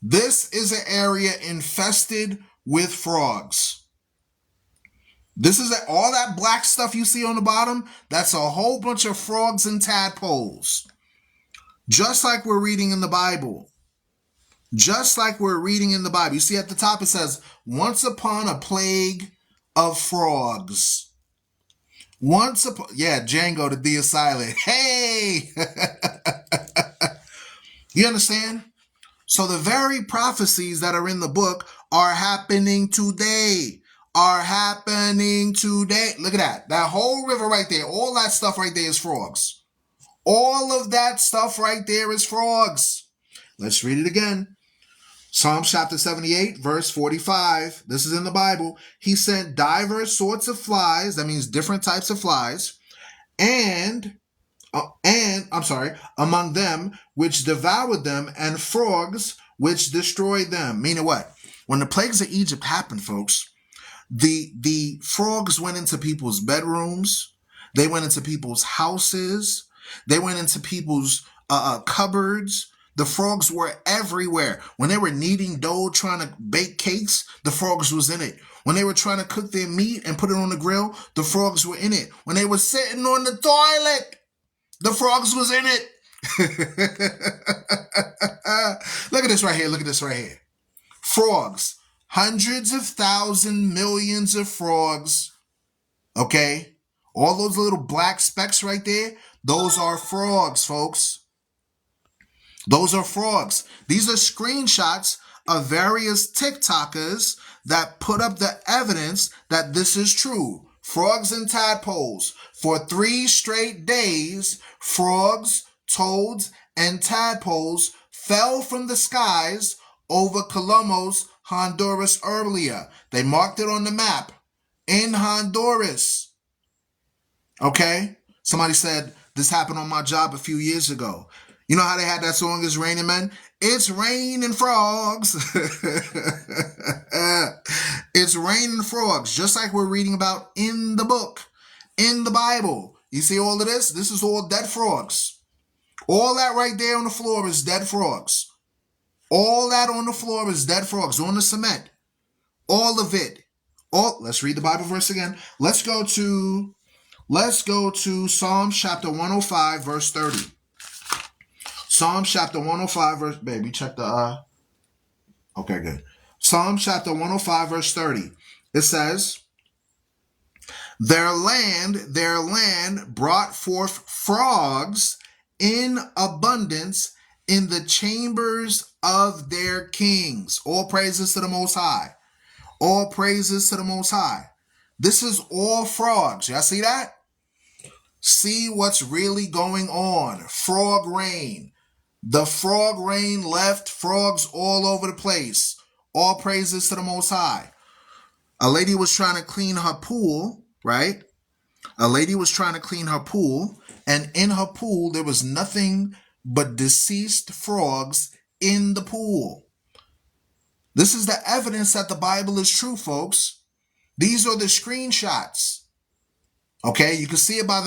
This is an area infested with frogs. This is all that black stuff you see on the bottom. That's a whole bunch of frogs and tadpoles. Just like we're reading in the Bible. Just like we're reading in the Bible. You see at the top it says, "Once upon a plague of frogs." Once upon... Yeah, Django, the D is silent. Hey! You understand? So the very prophecies that are in the book are happening today. Are happening today. Look at that. That whole river right there. All that stuff right there is frogs. All of that stuff right there is frogs. Let's read it again. Psalm chapter 78, verse 45. This is in the Bible. "He sent divers sorts of flies." That means different types of flies. Among them, which devoured them, and frogs, which destroyed them. Meaning what? When the plagues of Egypt happened, folks, the frogs went into people's bedrooms. They went into people's houses. They went into people's cupboards. The frogs were everywhere. When they were kneading dough, trying to bake cakes, the frogs was in it. When they were trying to cook their meat and put it on the grill, the frogs were in it. When they were sitting on the toilet, the frogs was in it. Look at this right here. Look at this right here. Frogs. Hundreds of thousands, millions of frogs. Okay? All those little black specks right there, those are frogs, folks. Those are frogs. These are screenshots of various TikTokers that put up the evidence that this is true. Frogs and tadpoles. For 3 straight days, frogs, toads, and tadpoles fell from the skies over Colomos, Honduras earlier. They marked it on the map in Honduras. Okay? Somebody said this happened on my job a few years ago. You know how they had that song, It's Raining Men? It's raining frogs. It's raining frogs, just like we're reading about in the book, in the Bible. You see all of this? This is all dead frogs. All that right there on the floor is dead frogs. All that on the floor is dead frogs on the cement. All of it. Let's read the Bible verse again. Let's go to Psalm chapter 105, verse 30. Psalm chapter 105, verse, baby, check the, okay, good. Psalm chapter 105, verse 30. It says, their land brought forth frogs in abundance in the chambers of their kings. All praises to the Most High. All praises to the Most High. This is all frogs. Y'all see that? See what's really going on. Frog rain. The frog rain left frogs all over the place. All praises to the Most High. A lady was trying to clean her pool, right? A lady was trying to clean her pool, and in her pool there was nothing but deceased frogs in the pool. This is the evidence that the Bible is true, folks. These are the screenshots. Okay, you can see it by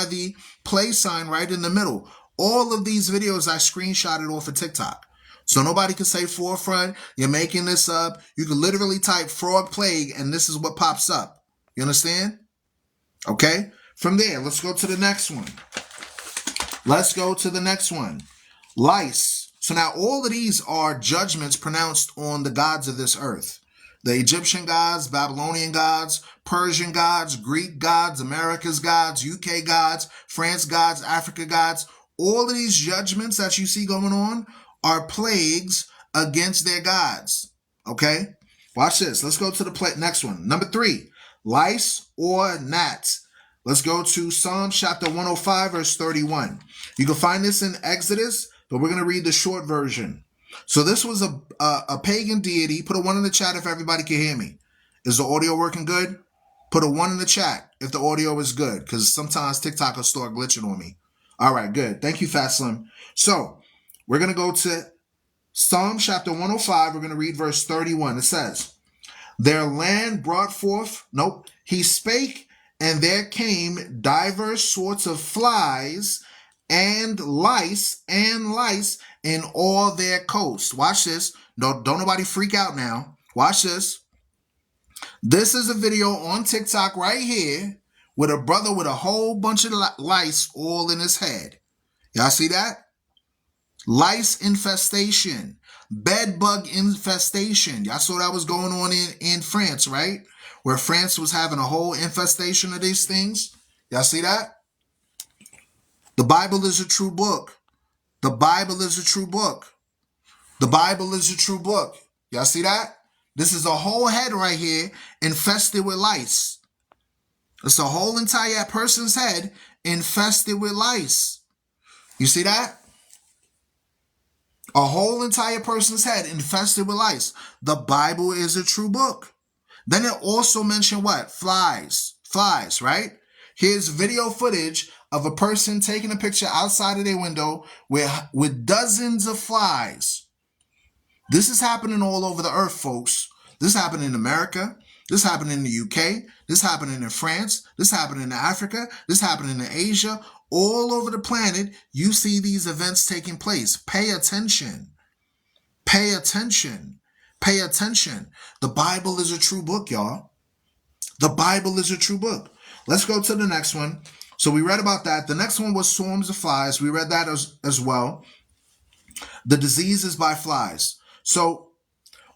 the play sign right in the middle. All of these videos I screenshotted off of TikTok. So nobody can say forefront, you're making this up. You can literally type frog plague and this is what pops up. You understand? Okay, from there, let's go to the next one. Lice. So now all of these are judgments pronounced on the gods of this earth. The Egyptian gods, Babylonian gods, Persian gods, Greek gods, America's gods, UK gods, France gods, Africa gods. All of these judgments that you see going on are plagues against their gods. Okay? Watch this. Let's go to the next one. Number 3, lice or gnats. Let's go to Psalm chapter 105, verse 31. You can find this in Exodus, but we're going to read the short version. So this was a pagan deity. Put a 1 in the chat if everybody can hear me. Is the audio working good? Put a 1 in the chat if the audio is good, because sometimes TikTok will start glitching on me. All right, good. Thank you, Fat Slim. So we're going to go to Psalm chapter 105. We're going to read verse 31. It says, their land brought forth, he spake, and there came divers sorts of flies and lice in all their coasts. Watch this. Don't nobody freak out now. Watch this. This is a video on TikTok right here with a brother with a whole bunch of lice all in his head. Y'all see that? Lice infestation. Bed bug infestation. Y'all saw that was going on in France, right? Where France was having a whole infestation of these things. Y'all see that? The Bible is a true book. The Bible is a true book. The Bible is a true book. Y'all see that? This is a whole head right here infested with lice. It's a whole entire person's head infested with lice. You see that? A whole entire person's head infested with lice. The Bible is a true book. Then it also mentioned what? Flies. Flies, right? Here's video footage of a person taking a picture outside of their window with dozens of flies. This is happening all over the earth, folks. This is happening in America. This happened in the UK. This happening in France. This happening in Africa. This happening in Asia. All over the planet, you see these events taking place. Pay attention. Pay attention. Pay attention. The Bible is a true book, y'all. The Bible is a true book. Let's go to the next one. So we read about that. The next one was swarms of flies. We read that as well. The diseases by flies. So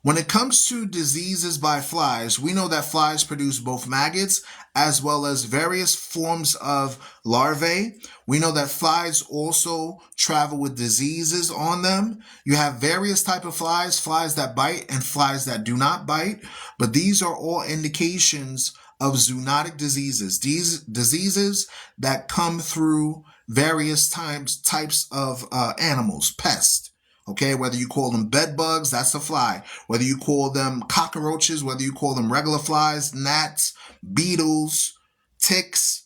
when it comes to diseases by flies, we know that flies produce both maggots as well as various forms of larvae. We know that flies also travel with diseases on them. You have various types of flies, flies that bite and flies that do not bite. But these are all indications of zoonotic diseases. These diseases that come through various types of animals, pests. Okay, whether you call them bed bugs, that's a fly. Whether you call them cockroaches, whether you call them regular flies, gnats, beetles, ticks.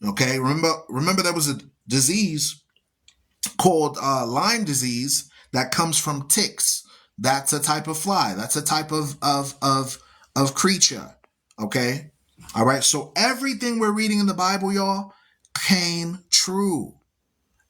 Okay, remember there was a disease called Lyme disease that comes from ticks. That's a type of fly. That's a type of creature. Okay, all right. So everything we're reading in the Bible, y'all, came true.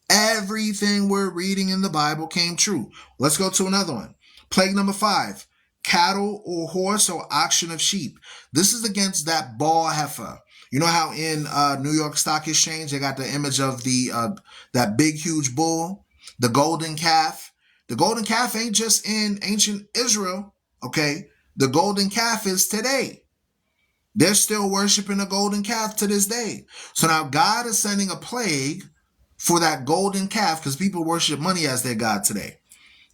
Everything we're reading in the Bible came true. Let's go to another one. Plague number 5, cattle or horse or oxen of sheep. This is against that ball heifer. You know how in New York Stock Exchange, they got the image of that big, huge bull, the golden calf. The golden calf ain't just in ancient Israel, okay? The golden calf is today. They're still worshiping the golden calf to this day. So now God is sending a plague for that golden calf, because people worship money as their God today.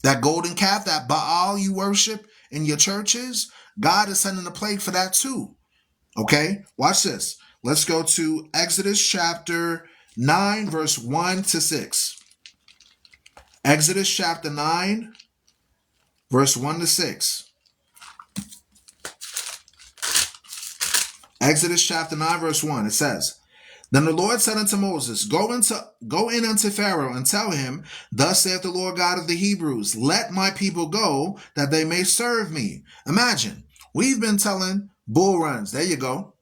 That golden calf, that Baal you worship in your churches, God is sending a plague for that too. Okay, watch this. Let's go to Exodus chapter 9, verse 1 to 6. Exodus chapter 9, verse 1 to 6. Exodus chapter 9, verse 1, it says, Then the Lord said unto Moses, Go in unto Pharaoh and tell him, Thus saith the Lord God of the Hebrews, Let my people go, that they may serve me. Imagine, we've been telling bull runs. There you go.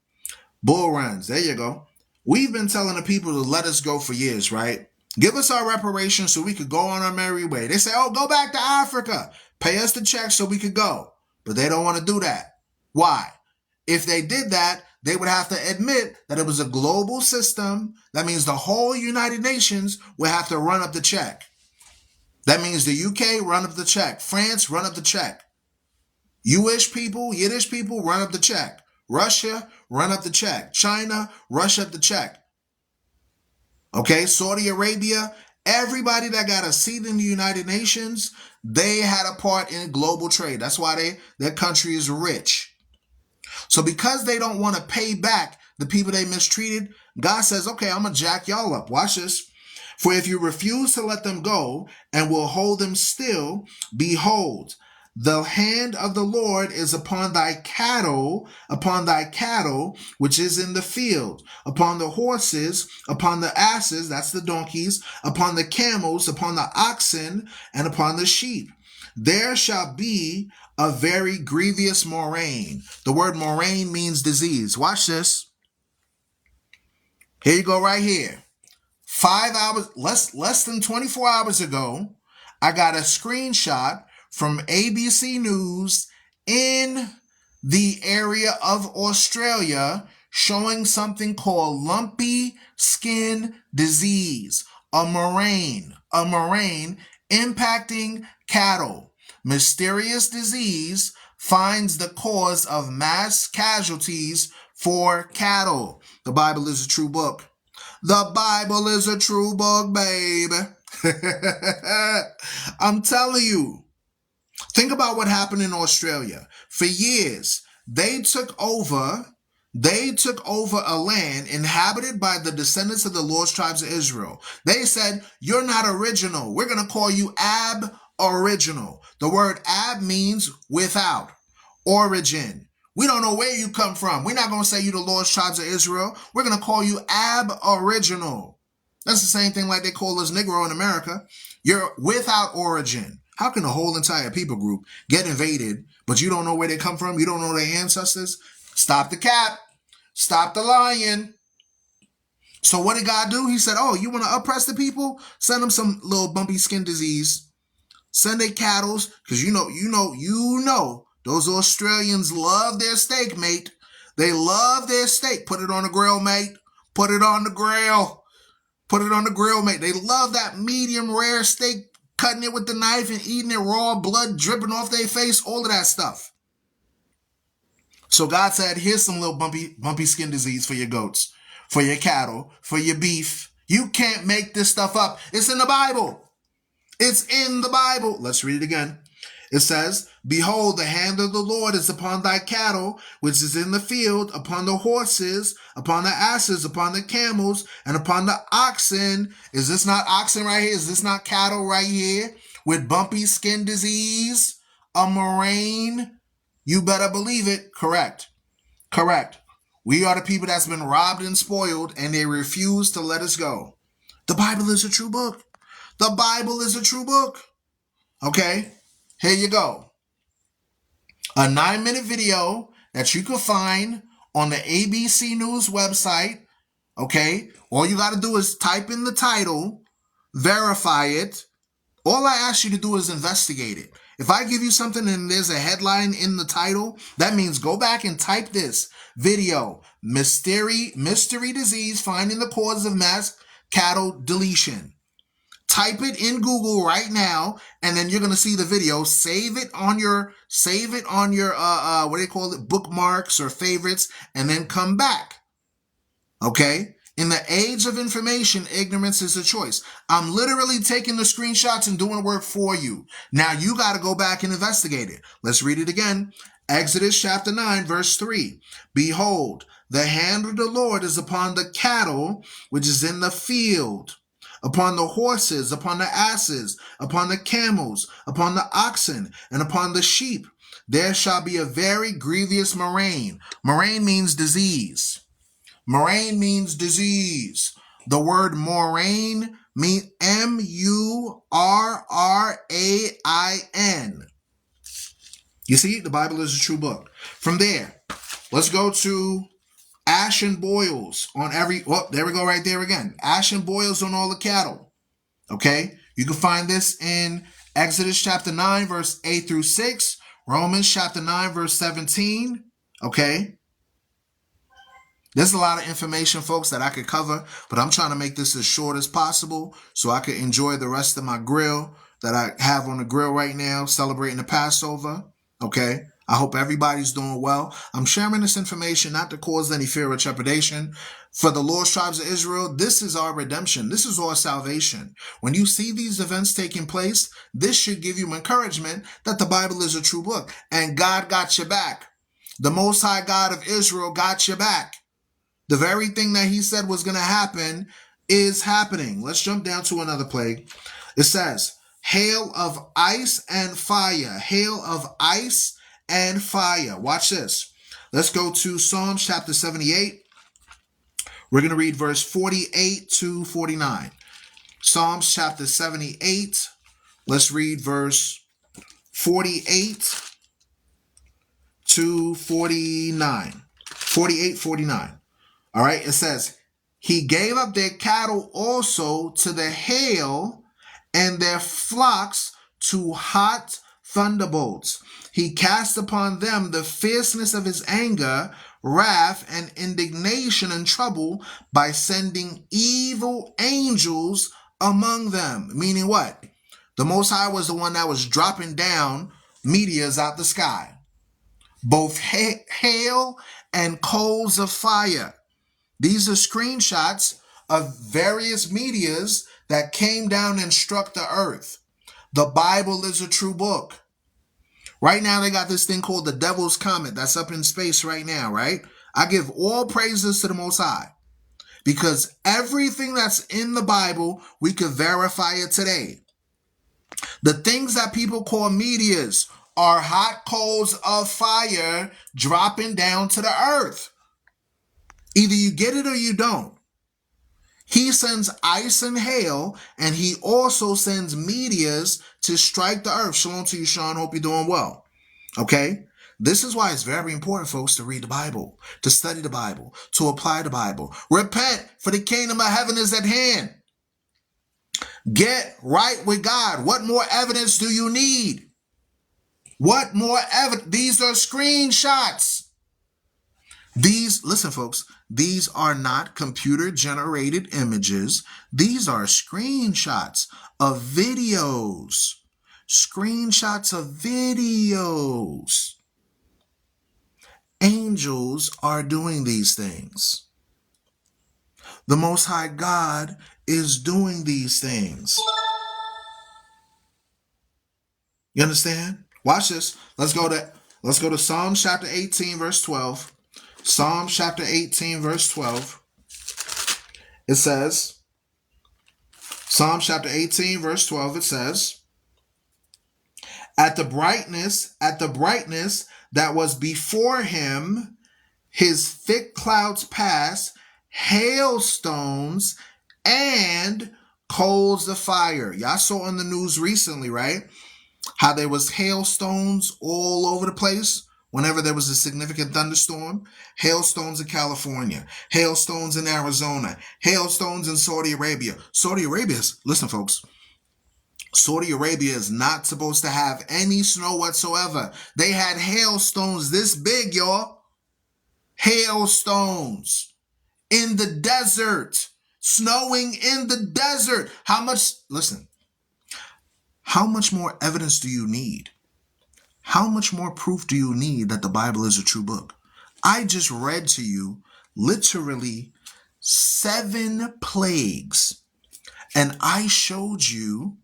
Bull runs. There you go. We've been telling the people to let us go for years, right? Give us our reparations so we could go on our merry way. They say, oh, go back to Africa. Pay us the check so we could go. But they don't want to do that. Why? If they did that, they would have to admit that it was a global system. That means the whole United Nations would have to run up the check. That means the UK run up the check. France run up the check. Yiddish people run up the check. Russia run up the check. China rush up the check. Okay, Saudi Arabia, everybody that got a seat in the United Nations, they had a part in global trade. That's why their country is rich. So because they don't want to pay back the people they mistreated, God says, okay, I'm going to jack y'all up. Watch this. For if you refuse to let them go and will hold them still, behold, the hand of the Lord is upon thy cattle, which is in the field, upon the horses, upon the asses, that's the donkeys, upon the camels, upon the oxen, and upon the sheep. There shall be a very grievous murrain. The word murrain means disease. Watch this. Here you go right here. 5 hours, less than 24 hours ago, I got a screenshot from ABC News in the area of Australia showing something called lumpy skin disease, a murrain impacting cattle. Mysterious disease finds the cause of mass casualties for cattle. The Bible is a true book. The Bible is a true book, babe. I'm telling you. Think about what happened in Australia. For years, they took over a land inhabited by the descendants of the lost tribes of Israel. They said, you're not original. We're going to call you ab-original. The word ab means without, origin. We don't know where you come from. We're not going to say you the lost tribes of Israel. We're going to call you ab-original. That's the same thing like they call us Negro in America. You're without origin. How can a whole entire people group get invaded, but you don't know where they come from? You don't know their ancestors? Stop the cap. Stop the lying. So what did God do? He said, oh, you want to oppress the people? Send them some little bumpy skin disease. Send their cattle, because you know, those Australians love their steak, mate. They love their steak. Put it on the grill, mate. Put it on the grill. Put it on the grill, mate. They love that medium rare steak, cutting it with the knife and eating it raw, blood dripping off their face, all of that stuff. So God said, here's some little bumpy skin disease for your goats, for your cattle, for your beef. You can't make this stuff up. It's in the Bible. It's in the Bible. Let's read it again. It says, behold, the hand of the Lord is upon thy cattle, which is in the field, upon the horses, upon the asses, upon the camels, and upon the oxen. Is this not oxen right here? Is this not cattle right here with bumpy skin disease, a murrain? You better believe it. Correct. We are the people that's been robbed and spoiled, and they refuse to let us go. The Bible is a true book. The Bible is a true book. Okay, here you go. A 9-minute video that you can find on the ABC News website. Okay, all you got to do is type in the title, verify it. All I ask you to do is investigate it. If I give you something and there's a headline in the title, that means go back and type this video, mystery disease, finding the cause of mass cattle deletion. Type it in Google right now, and then you're gonna see the video. Save it on your what do they call it, bookmarks or favorites, and then come back. Okay? In the age of information, ignorance is a choice. I'm literally taking the screenshots and doing work for you. Now you got to go back and investigate it. Let's read it again. Exodus chapter 9, verse 3. Behold, the hand of the Lord is upon the cattle which is in the field, upon the horses, upon the asses, upon the camels, upon the oxen, and upon the sheep. There shall be a very grievous murrain. Murrain means disease. Murrain means disease. The word murrain means Murrain. You see, the Bible is a true book. From there, let's go to ash and boils on every, there we go right there again. Ash and boils on all the cattle. Okay? You can find this in Exodus chapter 9, verse 8 through 6. Romans chapter 9, verse 17. Okay? There's a lot of information, folks, that I could cover, but I'm trying to make this as short as possible so I could enjoy the rest of my grill that I have on the grill right now, celebrating the Passover. Okay? I hope everybody's doing well. I'm sharing this information not to cause any fear or trepidation. For the lost tribes of Israel, this is our redemption. This is our salvation. When you see these events taking place, this should give you encouragement that the Bible is a true book and God got your back. The Most High God of Israel got your back. The very thing that he said was going to happen is happening. Let's jump down to another plague. It says, hail of ice and fire. Hail of ice and fire. Watch this. Let's go to Psalms chapter 78. We're going to read verse 48 to 49. Psalms chapter 78. Let's read verse 48 to 49. 48, 49. All right, it says, he gave up their cattle also to the hail and their flocks to hot thunderbolts. He cast upon them the fierceness of his anger, wrath, and indignation and trouble by sending evil angels among them. Meaning what? The Most High was the one that was dropping down meteors out the sky. Both hail and coals of fire. These are screenshots of various meteors that came down and struck the earth. The Bible is a true book. Right now, they got this thing called the Devil's Comet that's up in space right now, right? I give all praises to the Most High because everything that's in the Bible, we could verify it today. The things that people call meteors are hot coals of fire dropping down to the earth. Either you get it or you don't. He sends ice and hail, and he also sends meteors to strike the earth. Shalom to you, Sean. Hope you're doing well. Okay? This is why it's very important, folks, to read the Bible, to study the Bible, to apply the Bible. Repent, for the kingdom of heaven is at hand. Get right with God. What more evidence do you need? What more evidence? These are screenshots. Listen, folks, these are not computer-generated images. These are screenshots of videos. Screenshots of videos. Angels are doing these things. The Most High God is doing these things. You understand? Watch this. Let's go to Psalm chapter 18, verse 12. Psalm chapter 18, verse 12. It says, Psalm chapter 18, verse 12, it says, at the brightness that was before him, his thick clouds passed, hailstones and coals of fire. Y'all saw on the news recently, right? How there was hailstones all over the place whenever there was a significant thunderstorm. Hailstones in California, hailstones in Arizona, hailstones in Saudi Arabia. Listen, folks, Saudi Arabia is not supposed to have any snow whatsoever. They had hailstones this big, y'all. Hailstones in the desert, snowing in the desert. How much more evidence do you need? How much more proof do you need that the Bible is a true book? I just read to you literally 7 plagues, and I showed you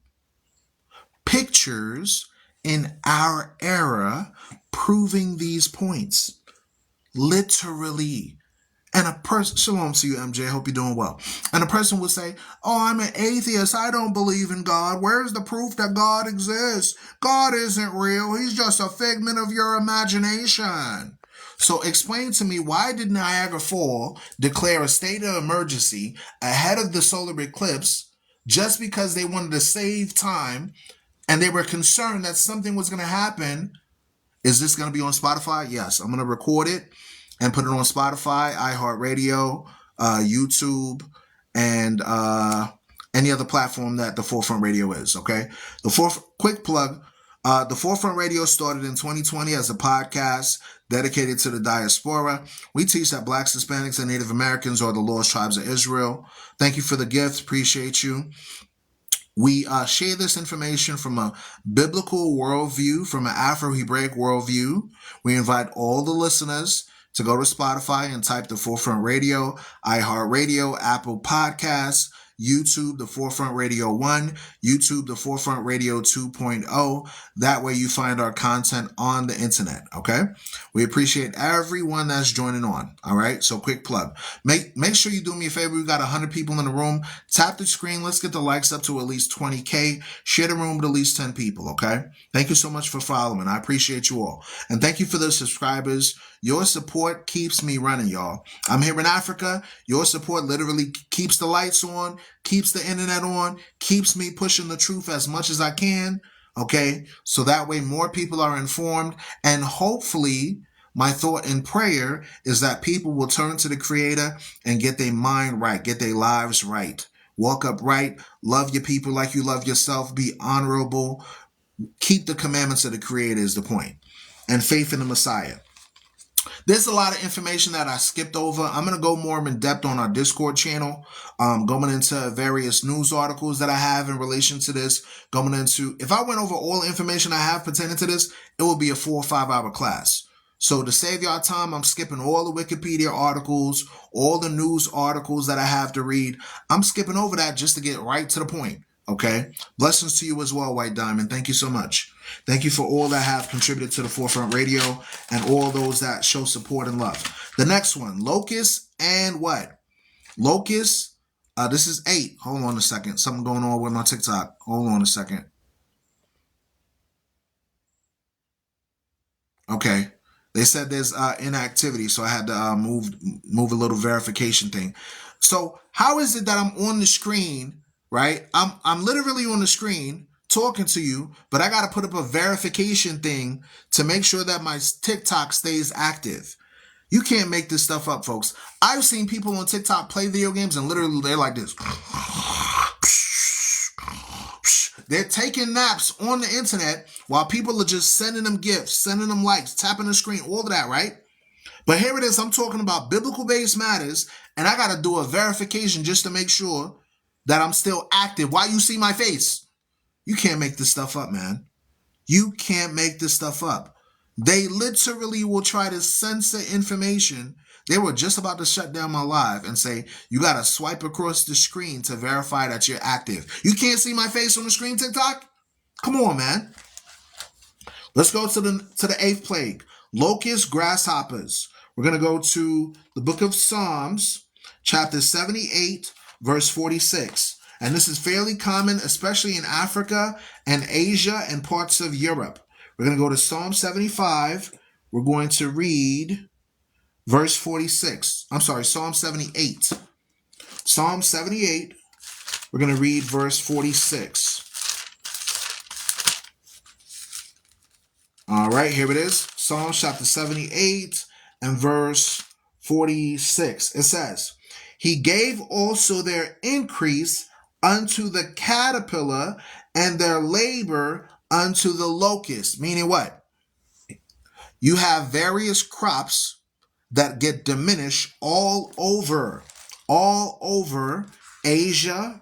pictures in our era proving these points. Literally. And a person, shalom to you, MJ, hope you're doing well. And a person would say, oh, I'm an atheist. I don't believe in God. Where's the proof that God exists? God isn't real. He's just a figment of your imagination. So explain to me, why did Niagara Falls declare a state of emergency ahead of the solar eclipse just because they wanted to save time and they were concerned that something was going to happen? Is this going to be on Spotify? Yes, I'm going to record it and put it on Spotify, iHeartRadio, YouTube, and any other platform that the Forefront Radio is, okay? Quick plug, the Forefront Radio started in 2020 as a podcast dedicated to the diaspora. We teach that Blacks, Hispanics, and Native Americans are the lost tribes of Israel. Thank you for the gift. Appreciate you. We share this information from a biblical worldview, from an Afro-Hebraic worldview. We invite all the listeners to go to Spotify and type the Forefront Radio, iHeartRadio, Apple Podcasts, YouTube, the Forefront Radio 1, YouTube, the Forefront Radio 2.0. That way you find our content on the internet, okay? We appreciate everyone that's joining on, all right? So quick plug. Make sure you do me a favor. We got 100 people in the room. Tap the screen. Let's get the likes up to at least 20K. Share the room with at least 10 people, okay? Thank you so much for following. I appreciate you all. And thank you for the subscribers. Your support keeps me running, y'all. I'm here in Africa. Your support literally keeps the lights on, keeps the internet on, keeps me pushing the truth as much as I can, okay? So that way more people are informed, and hopefully my thought and prayer is that people will turn to the Creator and get their mind right, get their lives right. Walk upright, love your people like you love yourself, be honorable, keep the commandments of the Creator is the point, and faith in the Messiah. There's a lot of information that I skipped over. I'm going to go more in depth on our Discord channel, going into various news articles that I have in relation to this, if I went over all the information I have pertaining to this, it will be a 4 or 5 hour class. So to save y'all time, I'm skipping all the Wikipedia articles, all the news articles that I have to read. I'm skipping over that just to get right to the point. Okay. Blessings to you as well, White Diamond. Thank you so much. Thank you for all that have contributed to the Forefront Radio and all those that show support and love. The next one, Locust and what? Locust. This is 8. Hold on a second. Something going on with my TikTok. Hold on a second. Okay. They said there's inactivity, so I had to move a little verification thing. So how is it that I'm on the screen, right? I'm literally on the screen talking to you, but I got to put up a verification thing to make sure that my TikTok stays active. You can't make this stuff up, folks. I've seen people on TikTok play video games and literally they're like this. They're taking naps on the internet while people are just sending them gifts, sending them likes, tapping the screen, all of that, right? But here it is. I'm talking about biblical-based matters, and I got to do a verification just to make sure that I'm still active. Why you see my face? You can't make this stuff up, man. You can't make this stuff up. They literally will try to censor information. They were just about to shut down my live and say, you got to swipe across the screen to verify that you're active. You can't see my face on the screen, TikTok? Come on, man. Let's go to the eighth plague. Locusts, grasshoppers. We're going to go to the book of Psalms, chapter 78, verse 46. And this is fairly common, especially in Africa and Asia and parts of Europe. We're going to go to Psalm 75. We're going to read verse 46. I'm sorry, Psalm 78. Psalm 78, we're going to read verse 46. All right, here it is. Psalm chapter 78 and verse 46. It says, He gave also their increase unto the caterpillar and their labor unto the locust. Meaning what? You have various crops that get diminished all over Asia,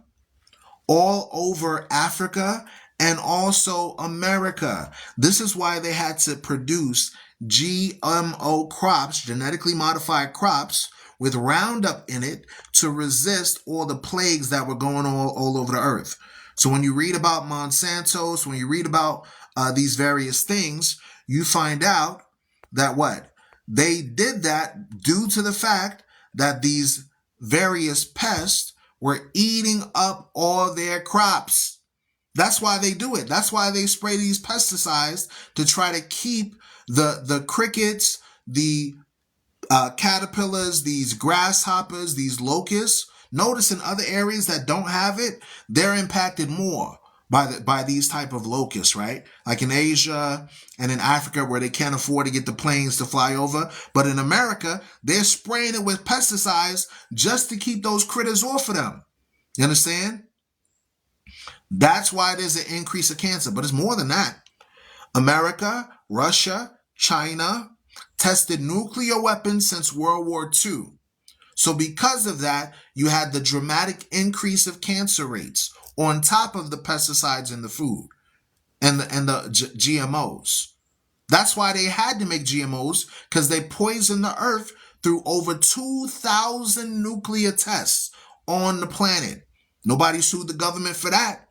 all over Africa, and also America. This is why they had to produce GMO crops, genetically modified crops, with Roundup in it to resist all the plagues that were going on all over the earth. So when you read about Monsanto's, when you read about these various things, you find out that what? They did that due to the fact that these various pests were eating up all their crops. That's why they do it. That's why they spray these pesticides to try to keep the crickets, the caterpillars, these grasshoppers, these locusts. Notice in other areas that don't have it, they're impacted more by these type of locusts, right? Like in Asia and in Africa where they can't afford to get the planes to fly over. But in America, they're spraying it with pesticides just to keep those critters off of them. You understand? That's why there's an increase of cancer. But it's more than that. America, Russia, China tested nuclear weapons since World War II. So because of that, you had the dramatic increase of cancer rates on top of the pesticides in the food and the GMOs. That's why they had to make GMOs, because they poisoned the earth through over 2,000 nuclear tests on the planet. Nobody sued the government for that.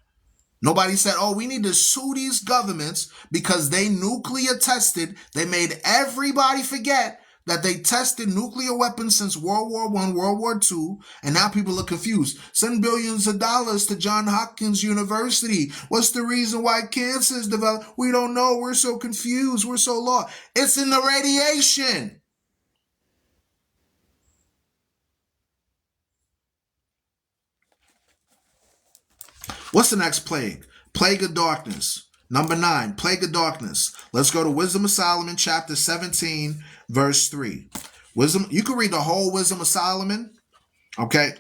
Nobody said, oh, we need to sue these governments because they nuclear tested. They made everybody forget that they tested nuclear weapons since World War I, World War II, and now people are confused. Send billions of dollars to Johns Hopkins University. What's the reason why cancer is developed? We don't know. We're so confused. We're so lost. It's in the radiation. What's the next plague? Plague of darkness. Number 9, plague of darkness. Let's go to Wisdom of Solomon, chapter 17, verse 3. Wisdom. You can read the whole Wisdom of Solomon. Okay.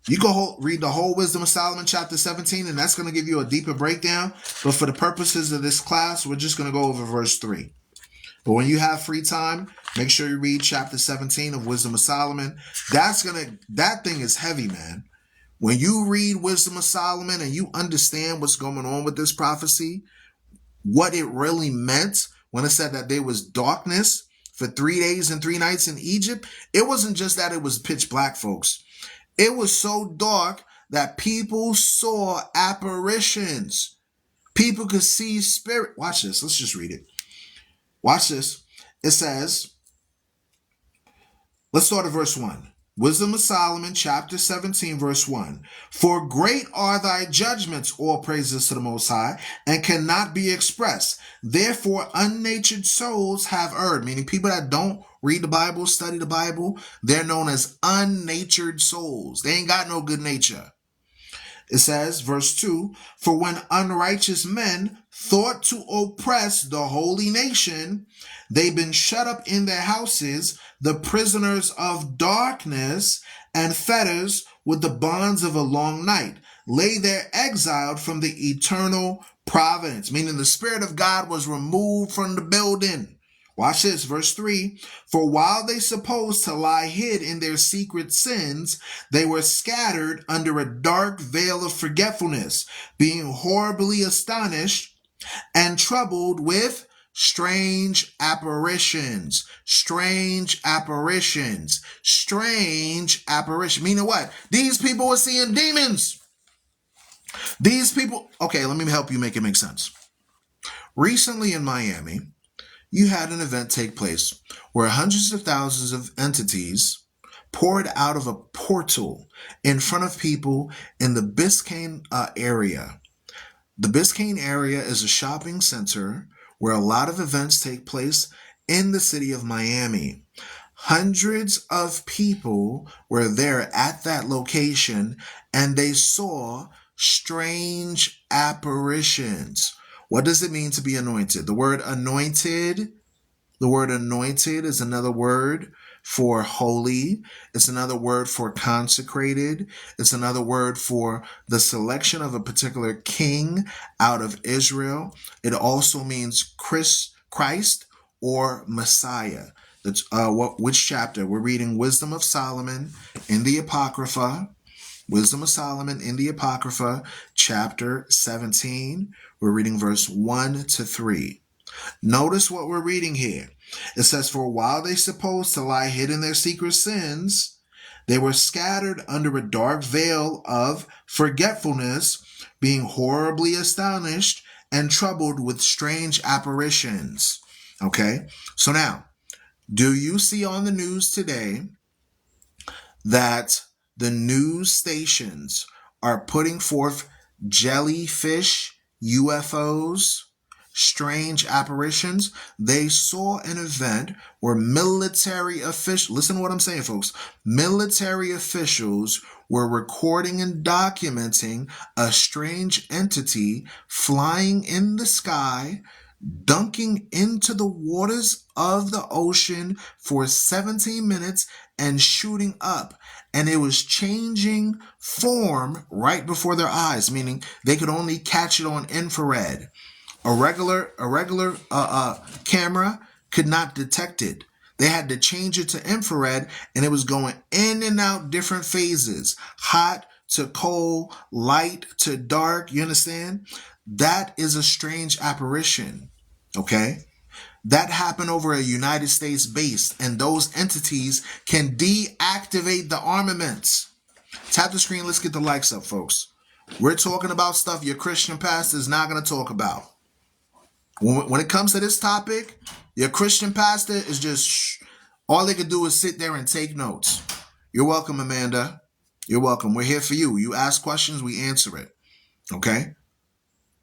You can read the whole Wisdom of Solomon, chapter 17, and that's going to give you a deeper breakdown. But for the purposes of this class, we're just going to go over verse 3. But when you have free time, make sure you read chapter 17 of Wisdom of Solomon. That thing is heavy, man. When you read Wisdom of Solomon and you understand what's going on with this prophecy, what it really meant when it said that there was darkness for 3 days and 3 nights in Egypt, it wasn't just that it was pitch black, folks. It was so dark that people saw apparitions. People could see spirit. Watch this. Let's just read it. Watch this. It says, let's start at verse 1. Wisdom of Solomon, chapter 17, verse 1. For great are thy judgments, all praises to the Most High, and cannot be expressed. Therefore, unnatured souls have erred. Meaning people that don't read the Bible, study the Bible, they're known as unnatured souls. They ain't got no good nature. It says, verse 2, for when unrighteous men thought to oppress the holy nation, they've been shut up in their houses, the prisoners of darkness and fetters with the bonds of a long night, lay there exiled from the eternal providence, meaning the Spirit of God was removed from the building. Watch this, verse 3. For while they supposed to lie hid in their secret sins, they were scattered under a dark veil of forgetfulness, being horribly astonished and troubled with strange apparitions. Strange apparitions. Strange apparition. Meaning what? These people were seeing demons. These people, okay, let me help you make it make sense. Recently in Miami, you had an event take place where hundreds of thousands of entities poured out of a portal in front of people in the Biscayne area. The Biscayne area is a shopping center where a lot of events take place in the city of Miami. Hundreds of people were there at that location and they saw strange apparitions. What does it mean to be anointed? The word anointed is another word for holy. It's another word for consecrated. It's another word for the selection of a particular king out of Israel. It also means Christ or Messiah. That's which chapter? We're reading Wisdom of Solomon in the Apocrypha. Wisdom of Solomon in the Apocrypha, chapter 17. We're reading verse 1 to 3. Notice what we're reading here. It says, for while they supposed to lie hid in their secret sins, they were scattered under a dark veil of forgetfulness, being horribly astonished and troubled with strange apparitions. Okay, so now, do you see on the news today that the news stations are putting forth jellyfish, UFOs, strange apparitions? They saw an event where military officials, listen to what I'm saying, folks, military officials were recording and documenting a strange entity flying in the sky, dunking into the waters of the ocean for 17 minutes and shooting up. And it was changing form right before their eyes, meaning they could only catch it on infrared. A regular camera could not detect it. They had to change it to infrared, and it was going in and out different phases, hot to cold, light to dark. You understand? That is a strange apparition. Okay? That happened over a United States base, and those entities can deactivate the armaments. Tap the screen. Let's get the likes up, folks. We're talking about stuff your Christian pastor is not going to talk about. When it comes to this topic, your Christian pastor is just, all they can do is sit there and take notes. You're welcome, Amanda. You're welcome. We're here for you. You ask questions, we answer it. Okay?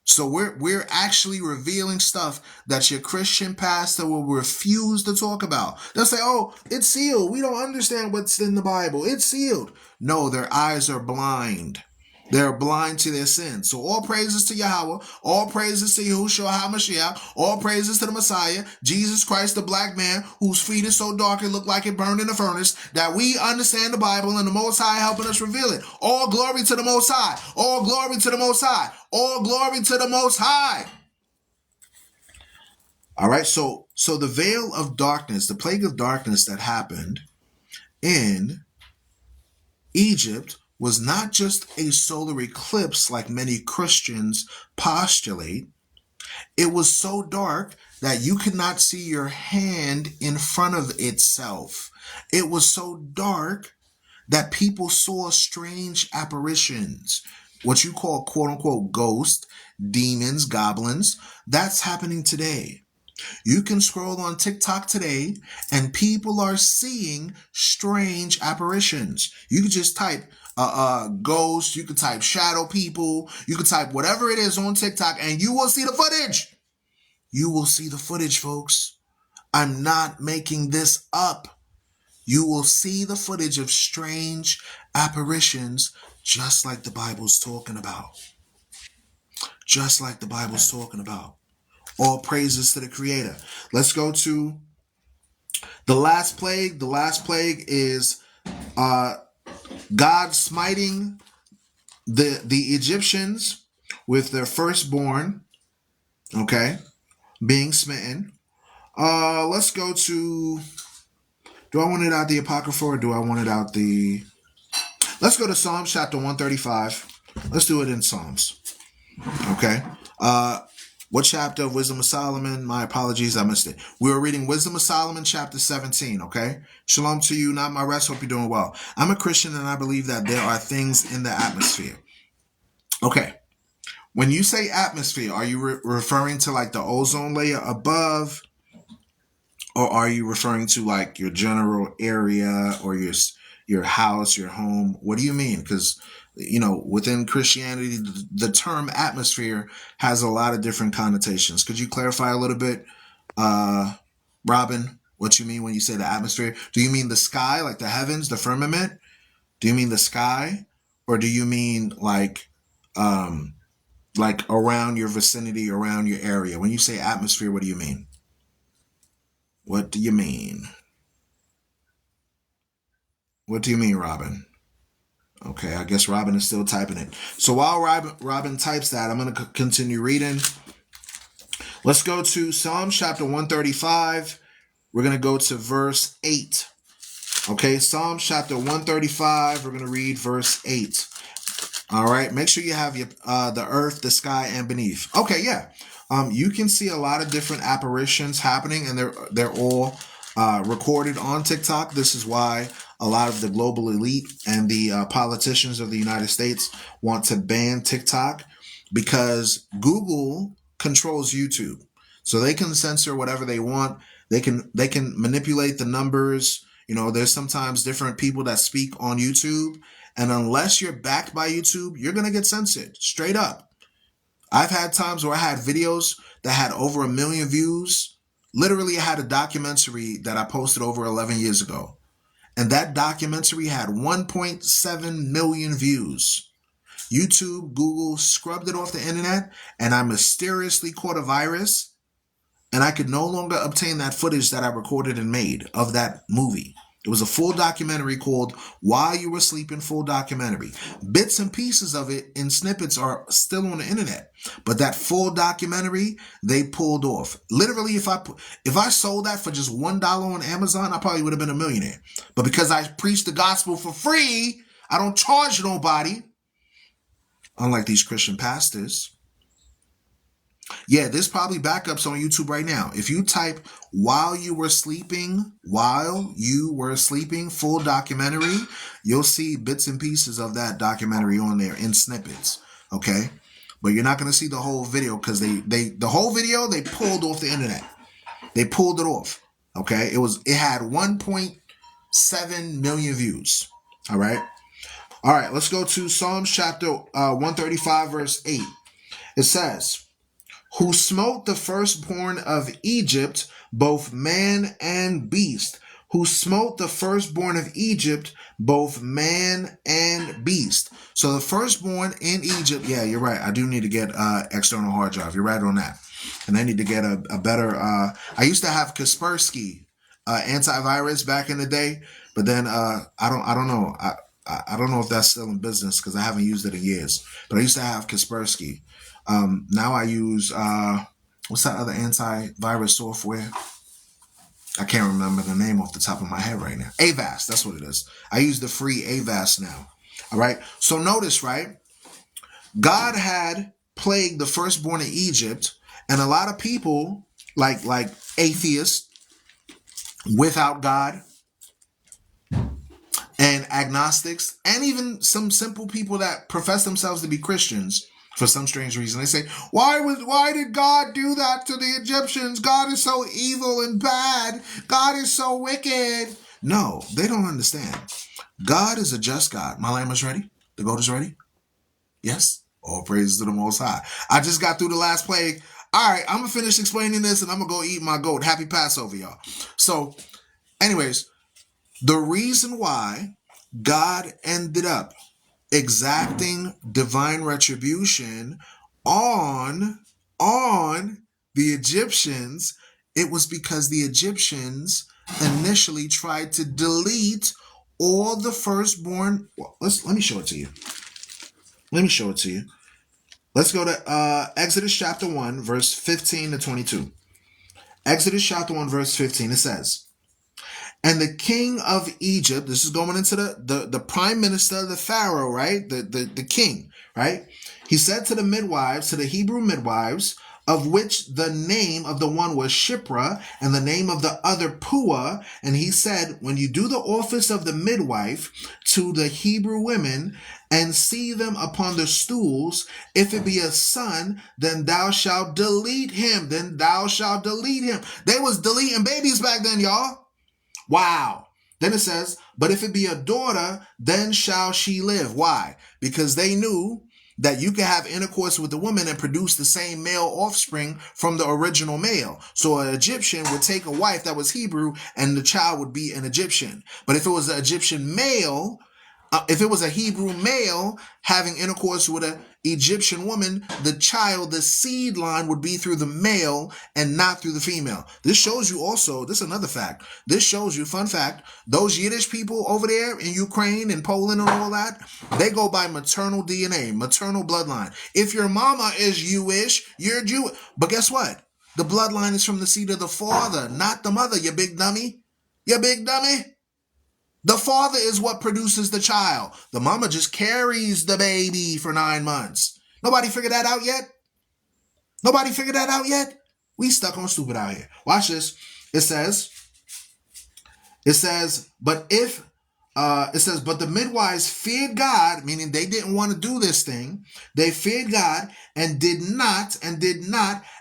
So we're actually revealing stuff that your Christian pastor will refuse to talk about. They'll say, oh, it's sealed. We don't understand what's in the Bible. It's sealed. No, their eyes are blind. They're blind to their sins. So all praises to Yahweh, all praises to Yahushua HaMashiach, all praises to the Messiah, Jesus Christ, the black man whose feet is so dark it look like it burned in a furnace, that we understand the Bible and the Most High helping us reveal it. All glory to the Most High. All glory to the Most High. All glory to the Most High. All right, so the veil of darkness, the plague of darkness that happened in Egypt was not just a solar eclipse like many Christians postulate. It was so dark that you could not see your hand in front of itself. It was so dark that people saw strange apparitions, what you call quote unquote ghosts, demons, goblins. That's happening today. You can scroll on TikTok today and people are seeing strange apparitions. You can just type ghost, you can type shadow people, you can type whatever it is on TikTok and you will see the footage. You will see the footage, folks. I'm not making this up. You will see the footage of strange apparitions Just like the Bible's talking about. Just like the Bible's talking about. All praises to the Creator. Let's go to the last plague. The last plague is God smiting the Egyptians with their firstborn, okay, being smitten. Let's go to, do I want it out the Apocrypha or do I want it out the, let's go to Psalms chapter 135. Let's do it in Psalms, okay. What chapter of Wisdom of Solomon? My apologies, I missed it. We were reading Wisdom of Solomon chapter 17, okay? Shalom to you, not my rest. Hope you're doing well. I'm a Christian and I believe that there are things in the atmosphere. Okay. When you say atmosphere, are you referring to like the ozone layer above? Or are you referring to like your general area or your house, your home? What do you mean? Because within Christianity, the term atmosphere has a lot of different connotations. Could you clarify a little bit, Robin, what you mean when you say the atmosphere? Do you mean the sky, like the heavens, the firmament? Do you mean the sky? Or do you mean like around your vicinity, around your area? When you say atmosphere, what do you mean? What do you mean? What do you mean, Robin? Okay, I guess Robin is still typing it. So while Robin types that, I'm going to continue reading. Let's go to Psalm chapter 135. We're going to go to verse 8. Okay, Psalm chapter 135. We're going to read verse 8. All right, make sure you have your the earth, the sky, and beneath. Okay, yeah. You can see a lot of different apparitions happening, and they're all recorded on TikTok. This is why a lot of the global elite and the politicians of the United States want to ban TikTok, because Google controls YouTube, so they can censor whatever they want. They can manipulate the numbers. There's sometimes different people that speak on YouTube, and unless you're backed by YouTube, you're gonna get censored straight up. I've had times where I had videos that had over 1 million views. Literally, I had a documentary that I posted over 11 years ago. And that documentary had 1.7 million views. YouTube, Google scrubbed it off the internet, and I mysteriously caught a virus, and I could no longer obtain that footage that I recorded and made of that movie. It was a full documentary called While You Were Sleeping, full documentary. Bits and pieces of it in snippets are still on the internet, but that full documentary they pulled off. Literally, if I sold that for just $1 on Amazon, I probably would have been a millionaire. But because I preach the gospel for free, I don't charge nobody, unlike these Christian pastors. Yeah, there's probably backups on YouTube right now. If you type while you were sleeping, full documentary, you'll see bits and pieces of that documentary on there in snippets. Okay. But you're not going to see the whole video, because the whole video they pulled off the internet. They pulled it off. Okay. It had 1.7 million views. All right. All right. Let's go to Psalms chapter 135, verse 8. It says, who smote the firstborn of Egypt, both man and beast. Who smote the firstborn of Egypt, both man and beast. So the firstborn in Egypt, yeah, you're right. I do need to get external hard drive. You're right on that. And I need to get a better, I used to have Kaspersky antivirus back in the day, but then I don't know. I don't know if that's still in business, because I haven't used it in years. But I used to have Kaspersky. Now I use, what's that other antivirus software? I can't remember the name off the top of my head right now. Avast, that's what it is. I use the free Avast now. All right. So notice, right? God had plagued the firstborn of Egypt, and a lot of people, like atheists, without God, and agnostics, and even some simple people that profess themselves to be Christians, for some strange reason, they say, why did God do that to the Egyptians? God is so evil and bad. God is so wicked. No, they don't understand. God is a just God. My lamb is ready. The goat is ready. Yes. All praises to the Most High. I just got through the last plague. All right, I'm going to finish explaining this, and I'm going to go eat my goat. Happy Passover, y'all. So, anyways, the reason why God ended up exacting divine retribution on the Egyptians, it was because the Egyptians initially tried to delete all the firstborn. Well, let me show it to you. Let me show it to you. Let's go to Exodus chapter 1, verse 15 to 22. Exodus chapter 1, verse 15, it says, and the king of Egypt, this is going into the prime minister, the Pharaoh, right? The king, right? He said to the midwives, to the Hebrew midwives, of which the name of the one was Shipra and the name of the other Pua. And he said, when you do the office of the midwife to the Hebrew women and see them upon the stools, if it be a son, then thou shalt delete him. Then thou shalt delete him. They was deleting babies back then, y'all. Wow. Then it says, but if it be a daughter, then shall she live. Why? Because they knew that you could have intercourse with the woman and produce the same male offspring from the original male. So an Egyptian would take a wife that was Hebrew and the child would be an Egyptian. But if it was an Egyptian male, if it was a Hebrew male having intercourse with an Egyptian woman, the child, the seed line would be through the male and not through the female. This shows you also, this is another fact. This shows you, fun fact, those Yiddish people over there in Ukraine and Poland and all that, they go by maternal DNA, maternal bloodline. If your mama is Jewish, you're Jewish. But guess what? The bloodline is from the seed of the father, not the mother, you big dummy. You big dummy. The father is what produces the child. The mama just carries the baby for 9 months. Nobody figured that out yet? Nobody figured that out yet? We stuck on stupid out here. Watch this. It says, but but the midwives feared God, meaning they didn't want to do this thing. They feared God and did not,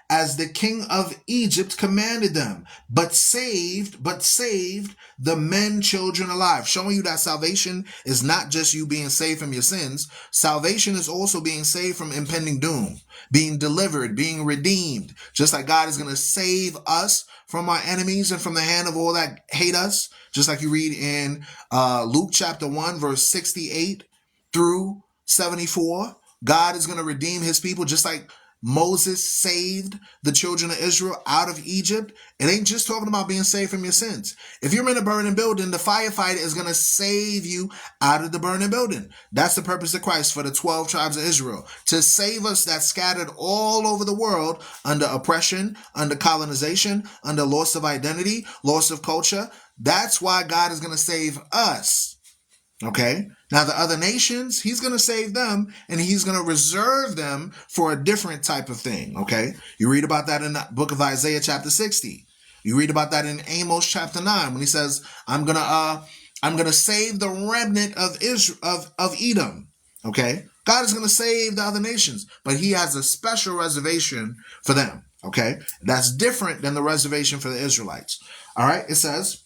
as the king of Egypt commanded them, but saved the men, children alive. Showing you that salvation is not just you being saved from your sins. Salvation is also being saved from impending doom, being delivered, being redeemed. Just like God is going to save us from our enemies and from the hand of all that hate us. Just like you read in Luke chapter 1, verse 68 through 74. God is going to redeem his people just like Moses saved the children of Israel out of Egypt. It ain't just talking about being saved from your sins. If you're in a burning building, the firefighter is going to save you out of the burning building. That's the purpose of Christ for the 12 tribes of Israel, to save us that scattered all over the world under oppression, under colonization, under loss of identity, loss of culture. That's why God is going to save us. Okay. Now the other nations, he's going to save them and he's going to reserve them for a different type of thing. Okay. You read about that in the book of Isaiah chapter 60. You read about that in Amos chapter 9 when he says, I'm going to save the remnant of Israel, of Edom. Okay. God is going to save the other nations, but he has a special reservation for them. Okay. That's different than the reservation for the Israelites. All right. It says,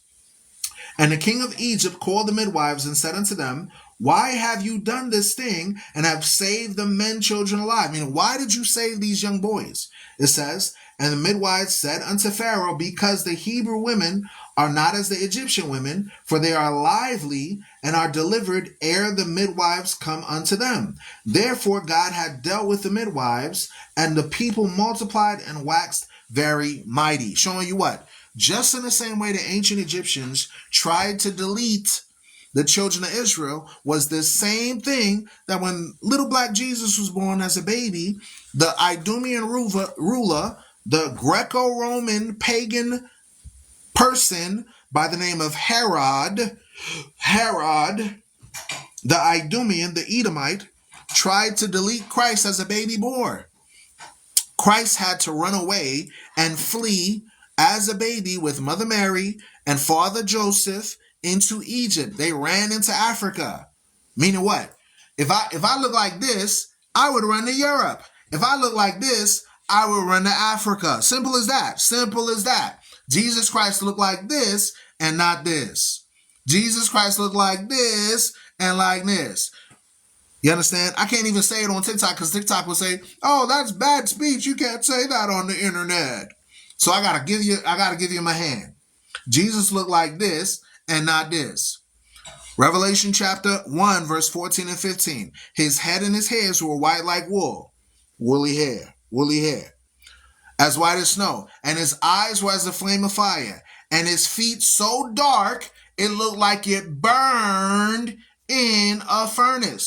and the king of Egypt called the midwives and said unto them, why have you done this thing and have saved the men, children alive? I mean, why did you save these young boys? It says, and the midwives said unto Pharaoh, because the Hebrew women are not as the Egyptian women, for they are lively and are delivered ere the midwives come unto them. Therefore God had dealt with the midwives, and the people multiplied and waxed very mighty. Showing you what? Just in the same way the ancient Egyptians tried to delete the children of Israel, was the same thing that when little black Jesus was born as a baby, the Idumean ruler, the Greco-Roman pagan person by the name of Herod, the Idumean, the Edomite, tried to delete Christ as a baby boy. Christ had to run away and flee as a baby with Mother Mary and Father Joseph into Egypt. They ran into Africa. Meaning what? If I look like this, I would run to Europe. If I look like this, I would run to Africa. Simple as that. Simple as that. Jesus Christ looked like this and not this. Jesus Christ looked like this and like this. You understand? I can't even say it on TikTok because TikTok will say, oh, that's bad speech. You can't say that on the internet. So I gotta give you my hand. Jesus looked like this and not this. Revelation chapter 1, verse 14 and 15. His head and his hairs were white like wool, woolly hair, as white as snow. And his eyes were as a flame of fire. And his feet so dark, it looked like it burned in a furnace.